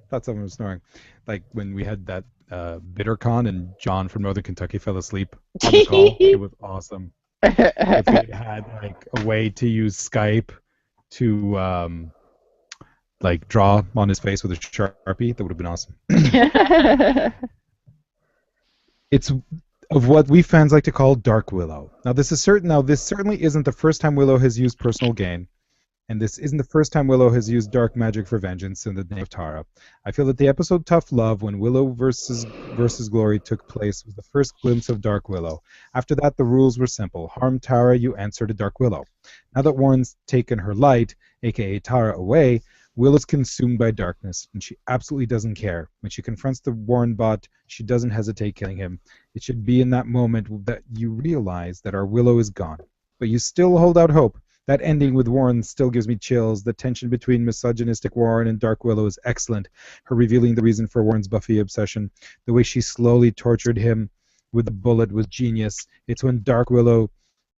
Thought someone was snoring. Like when we had that BitterCon and John from Northern Kentucky fell asleep on the call. It was awesome. If we had like a way to use Skype to like draw on his face with a Sharpie, that would have been awesome. It's of what we fans like to call Dark Willow. Now this certainly isn't the first time Willow has used personal gain. And this isn't the first time Willow has used dark magic for vengeance in the name of Tara. I feel that the episode Tough Love, when Willow versus Glory took place, was the first glimpse of Dark Willow. After that, the rules were simple. Harm Tara, you answer to Dark Willow. Now that Warren's taken her light, aka Tara, away, Willow's consumed by darkness, and she absolutely doesn't care. When she confronts the Warren bot, she doesn't hesitate killing him. It should be in that moment that you realize that our Willow is gone. But you still hold out hope. That ending with Warren still gives me chills. The tension between misogynistic Warren and Dark Willow is excellent. Her revealing the reason for Warren's Buffy obsession. The way she slowly tortured him with the bullet was genius. It's when Dark Willow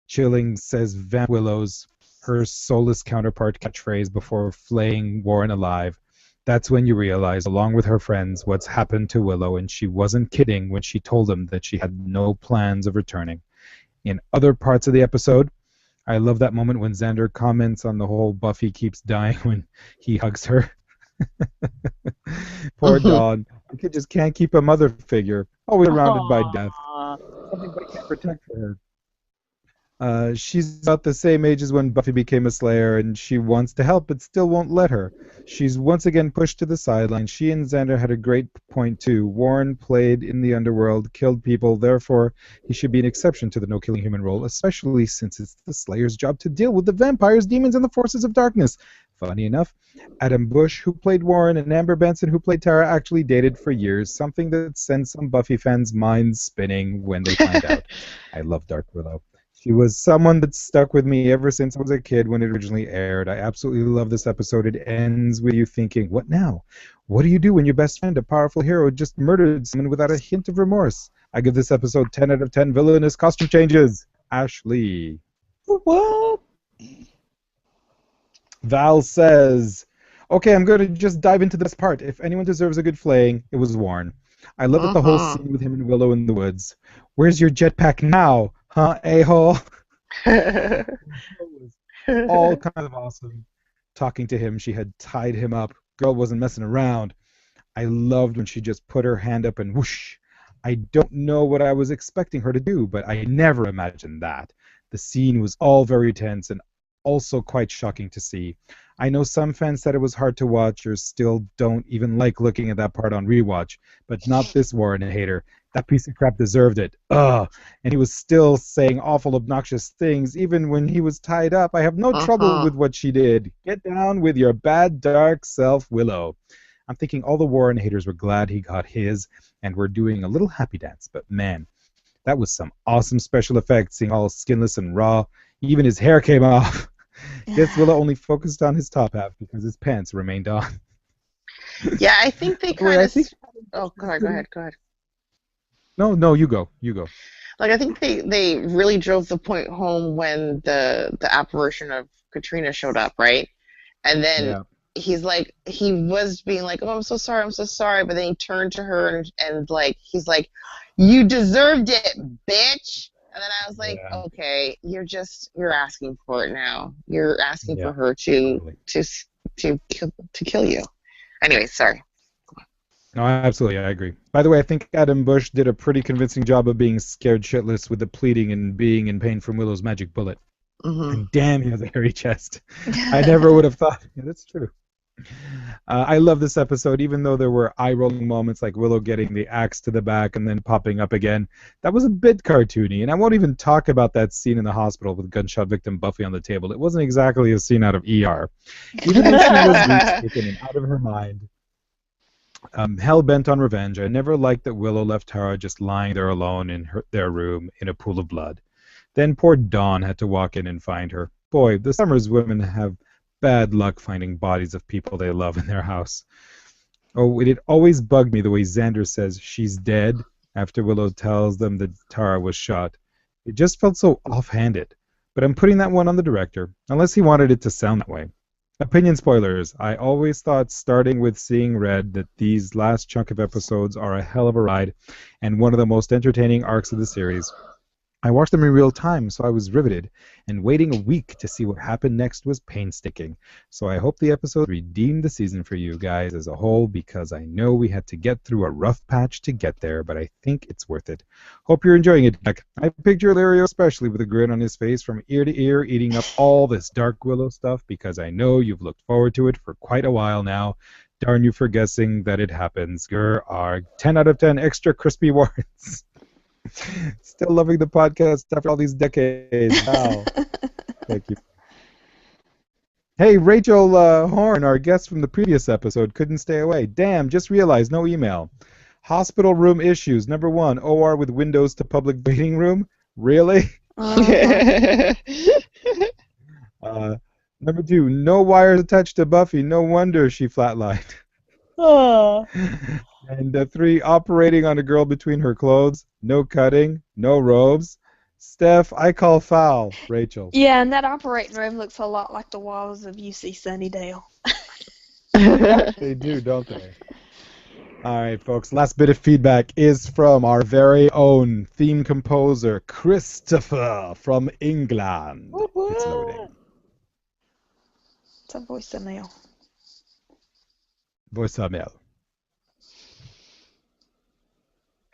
chilling says Vamp Willows, her soulless counterpart catchphrase before flaying Warren alive. That's when you realize, along with her friends, what's happened to Willow, and she wasn't kidding when she told them that she had no plans of returning. In other parts of the episode, I love that moment when Xander comments on the whole Buffy keeps dying when he hugs her. Poor Dawn. The kid just can't keep a mother figure, always surrounded by death. Something but can't protect her. She's about the same age as when Buffy became a Slayer, and she wants to help but still won't let her. She's once again pushed to the sideline. She and Xander had a great point too. Warren played in the underworld, killed people, therefore he should be an exception to the no-killing human rule, especially since it's the Slayer's job to deal with the vampires, demons, and the forces of darkness. Funny enough, Adam Bush, who played Warren, and Amber Benson, who played Tara, actually dated for years, something that sends some Buffy fans' minds spinning when they find out. I love Dark Willow. She was someone that stuck with me ever since I was a kid when it originally aired. I absolutely love this episode. It ends with you thinking, what now? What do you do when your best friend, a powerful hero, just murdered someone without a hint of remorse? I give this episode 10 out of 10 villainous costume changes. Ashley. What? Val says, okay, I'm going to just dive into this part. If anyone deserves a good flaying, it was Warren. I love it, the whole scene with him and Willow in the woods. Where's your jetpack now? Huh, a-hole? All kinds of awesome. Talking to him, she had tied him up. Girl wasn't messing around. I loved when she just put her hand up and whoosh. I don't know what I was expecting her to do, but I never imagined that. The scene was all very tense and also quite shocking to see. I know some fans said it was hard to watch or still don't even like looking at that part on rewatch, but not this Warren hater. That piece of crap deserved it. Ugh. And he was still saying awful, obnoxious things even when he was tied up. I have no trouble with what she did. Get down with your bad, dark self, Willow. I'm thinking all the Warren haters were glad he got his and were doing a little happy dance. But man, that was some awesome special effects, seeing all skinless and raw. Even his hair came off. Guess Willow only focused on his top half because his pants remained on. Yeah, I think they kind of... Oh, go ahead. No, you go. Like, I think they really drove the point home when the apparition of Katrina showed up, right? And then he's like, he was being like, oh, I'm so sorry, but then he turned to her and like, he's like, you deserved it, bitch! And then I was like, Yeah. okay, you're asking for it now. You're asking Yeah, for her to totally. to kill you. Anyway, sorry. No, absolutely, I agree. By the way, I think Adam Bush did a pretty convincing job of being scared shitless with the pleading and being in pain from Willow's magic bullet. Hmm. And damn, he has a hairy chest. I never would have thought. Yeah, that's true. I love this episode, even though there were eye-rolling moments like Willow getting the axe to the back and then popping up again. That was a bit cartoony, and I won't even talk about that scene in the hospital with gunshot victim Buffy on the table. It wasn't exactly a scene out of ER. Even though she was weak-taken and out of her mind, hell-bent on revenge, I never liked that Willow left Tara just lying there alone in their room in a pool of blood. Then poor Dawn had to walk in and find her. Boy, the Summers women have bad luck finding bodies of people they love in their house. Oh, it always bugged me the way Xander says she's dead after Willow tells them that Tara was shot. It just felt so offhanded. But I'm putting that one on the director, unless he wanted it to sound that way. Opinion spoilers. I always thought, starting with Seeing Red, that these last chunk of episodes are a hell of a ride and one of the most entertaining arcs of the series. I watched them in real time, so I was riveted, and waiting a week to see what happened next was painstaking. So I hope the episode redeemed the season for you guys as a whole, because I know we had to get through a rough patch to get there, but I think it's worth it. Hope you're enjoying it, Jack. I picture Illyrio especially with a grin on his face from ear to ear, eating up all this Dark Willow stuff, because I know you've looked forward to it for quite a while now. Darn you for guessing that it happens. Grr, arg. 10 out of 10 extra crispy words. Still loving the podcast after all these decades. Wow. Thank you. Hey, Rachel Horn, our guest from the previous episode, couldn't stay away. Damn, just realized, no email. Hospital room issues. Number 1, OR with windows to public waiting room. Really? Number 2, no wires attached to Buffy. No wonder she flatlined. Oh. And 3, operating on a girl between her clothes. No cutting, no robes. Steph, I call foul. Rachel. Yeah, and that operating room looks a lot like the walls of UC Sunnydale. They do, don't they? All right, folks. Last bit of feedback is from our very own theme composer, Christopher from England. It's loading. It's a voicemail. Voicemail.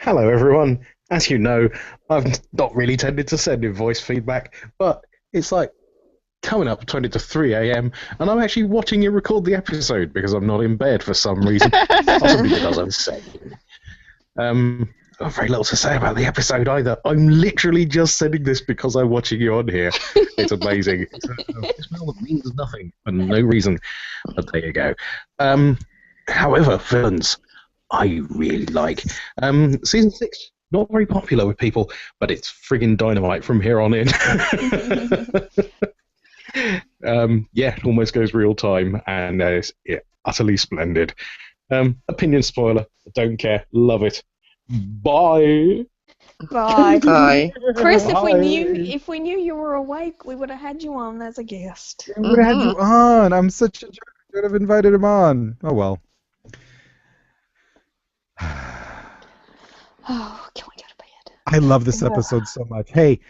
Hello, everyone. As you know, I've not really tended to send in voice feedback, but it's like coming up 20 to 3 a.m., and I'm actually watching you record the episode because I'm not in bed for some reason. Possibly because I'm sick. I've very little to say about the episode either. I'm literally just sending this because I'm watching you on here. It's amazing. It's a smell that means nothing for no reason, but there you go. However, villains, I really like. Season 6, not very popular with people, but it's friggin' dynamite from here on in. Yeah, it almost goes real time, and it's utterly splendid. Opinion spoiler, don't care, love it. Bye. Bye. Bye. Chris, Bye. if we knew you were awake, we would have had you on as a guest. I would have had you on. I'm such a jerk. I should have invited him on. Oh, well. Oh, can we go to bed? I love this episode so much. Hey,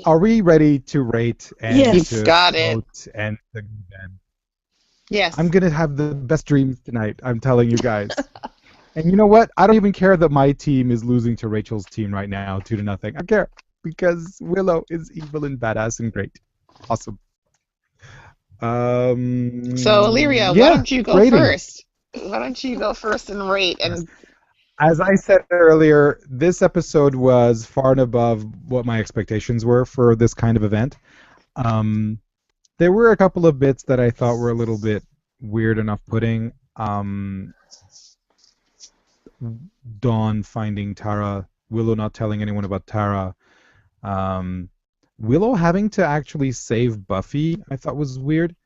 are we ready to rate and Yes. to Got it. vote and to go to bed? Yes. I'm going to have the best dreams tonight, I'm telling you guys. And you know what? I don't even care that my team is losing to Rachel's team right now, 2-0. I don't care, because Willow is evil and badass and great. Awesome. So, Illyria, yeah, why don't you go rating. first? Why don't you go first and rate? And As I said earlier, this episode was far and above what my expectations were for this kind of event. There were a couple of bits that I thought were a little bit weird and off-putting. Dawn finding Tara, Willow not telling anyone about Tara, Willow having to actually save Buffy, I thought was weird.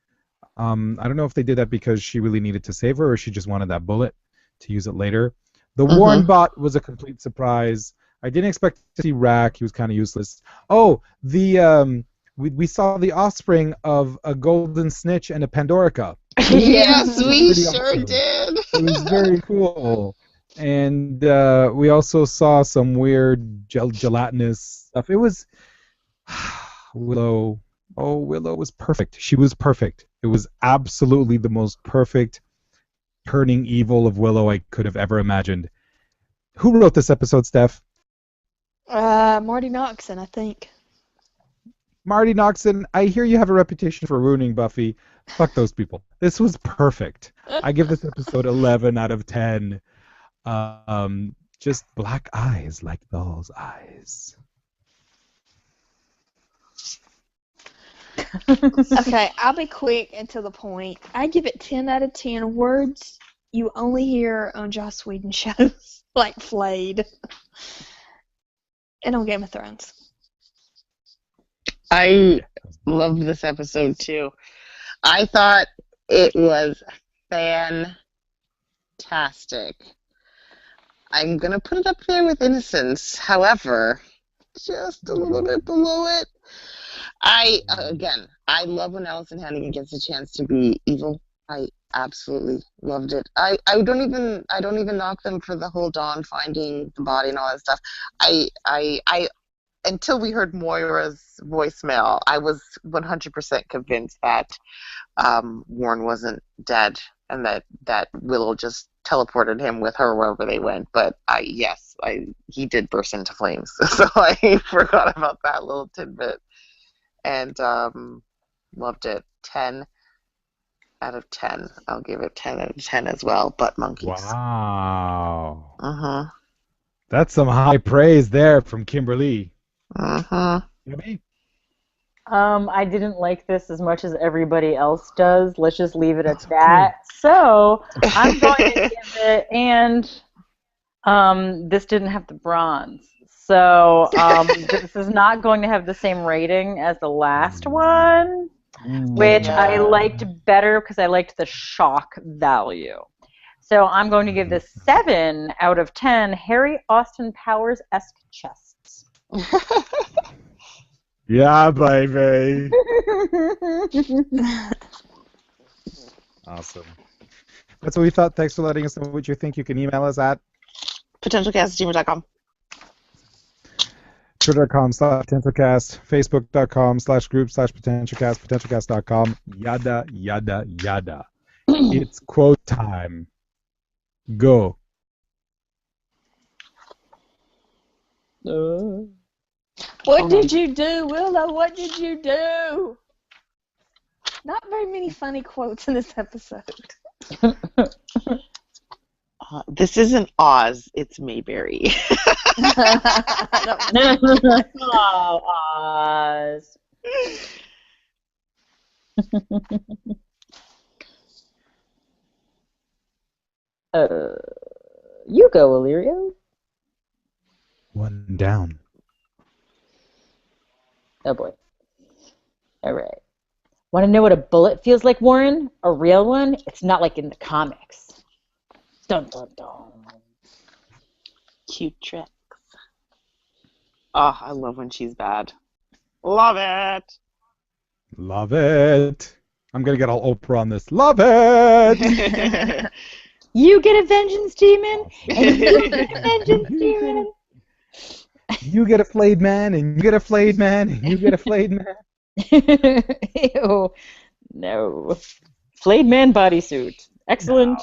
I don't know if they did that because she really needed to save her or she just wanted that bullet to use it later. The Warren bot was a complete surprise. I didn't expect to see Rack. He was kind of useless. Oh, we saw the offspring of a golden snitch and a Pandorica. yes, we Pretty sure awesome. did. It was very cool. And we also saw some weird gelatinous stuff. It was Willow. Oh, Willow was perfect. She was perfect. It was absolutely the most perfect turning evil of Willow I could have ever imagined. Who wrote this episode, Steph? Marty Noxon, I think. Marty Noxon, I hear you have a reputation for ruining Buffy. Fuck those people. This was perfect. I give this episode 11 out of 10. Just black eyes like doll's eyes. Okay, I'll be quick and to the point. I give it 10 out of 10 words you only hear on Joss Whedon shows, like Flayed, and on Game of Thrones. I loved this episode too. I thought it was fantastic. I'm gonna put it up there with Innocence. However, just a little bit below it. I love when Allison Hannigan gets a chance to be evil. I absolutely loved it. I don't even knock them for the whole Dawn finding the body and all that stuff. I until we heard Moira's voicemail, I was 100% convinced that Warren wasn't dead and that Willow just teleported him with her wherever they went. But he did burst into flames, so I forgot about that little tidbit. And loved it. 10 out of 10. I'll give it 10 out of 10 as well. Butt monkeys. Wow. Uh-huh. That's some high praise there from Kimberly. Uh-huh. Yummy. I didn't like this as much as everybody else does. Let's just leave it at that. So I'm going to give it, and this didn't have the bronze. So this is not going to have the same rating as the last one, which I liked better because I liked the shock value. So I'm going to give this 7 out of 10 Harry Austin Powers-esque chests. Yeah, baby. Awesome. That's what we thought. Thanks for letting us know what you think. You can email us at PotentialCast@gmail.com. Twitter.com/PotentialCast, Facebook.com/group/PotentialCast, PotentialCast.com, yada, yada, yada. It's quote time. Go. What did you do, Willow? What did you do? Not very many funny quotes in this episode. This isn't Oz, it's Mayberry. Oh, Oz. You go, Illyrio. One down. Oh boy. All right. Want to know what a bullet feels like, Warren? A real one? It's not like in the comics. Dun dun dun. Cute tricks. Oh, I love when she's bad. Love it. Love it. I'm going to get all Oprah on this. Love it. You get a vengeance demon, and you get a vengeance demon. You get a flayed man, and you get a flayed man, and you get a flayed man. Ew. No. Flayed man bodysuit. Excellent.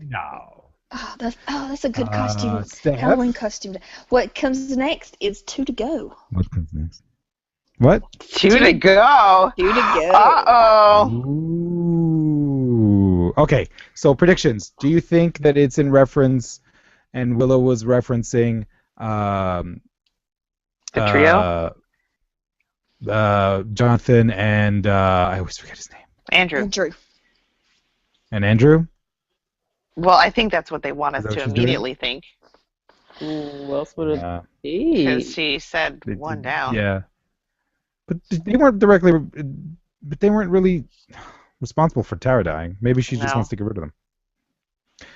No. Oh, that's a good costume. Steph? Halloween costume. What comes next is 2 to go. What comes next? What? 2 to go. 2 to go. Uh-oh. Ooh. Okay, so predictions. Do you think that it's in reference, and Willow was referencing The trio? Jonathan and I always forget his name. Andrew. Drew. And Andrew? Well, I think that's what they want us Is that to what she's immediately think. Who else would it Yeah. be? Because she said one down. Yeah. But they weren't really responsible for Tara dying. Maybe she just No. wants to get rid of them.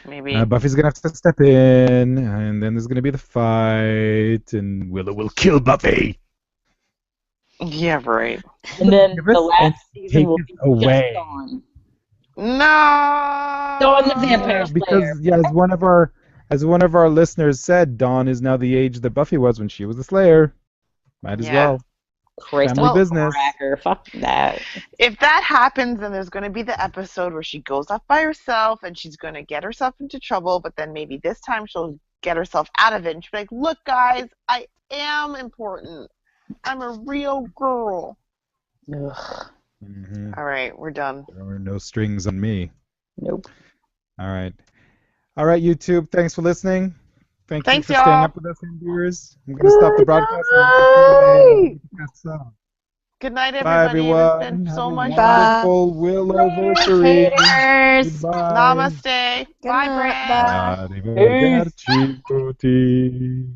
Maybe. Buffy's gonna have to step in, and then there's gonna be the fight, and Willow will kill Buffy. Yeah, right. And then Give us the last and season will take be it away. just Dawn. No! Dawn the Vampire Slayer. Because as one of our listeners said, Dawn is now the age that Buffy was when she was the Slayer. Might as Yeah. well. Christ, Family I'm a business. cracker. Fuck that. If that happens, then there's going to be the episode where she goes off by herself and she's going to get herself into trouble, but then maybe this time she'll get herself out of it and she'll be like, look, guys, I am important. I'm a real girl. Ugh. Mhm. All right, we're done. There are no strings on me. Nope. All right. All right, YouTube. Thanks for listening. Thank Thanks, you for staying y'all. up with us, viewers. I'm going to stop the broadcast. Good night, Bye, everybody. It has been everyone. Have so a much fun. wonderful Willow-versary. Haters. Goodbye. Namaste. Good Bye, night. Brad. Bye. Peace. Arrivederci tutti.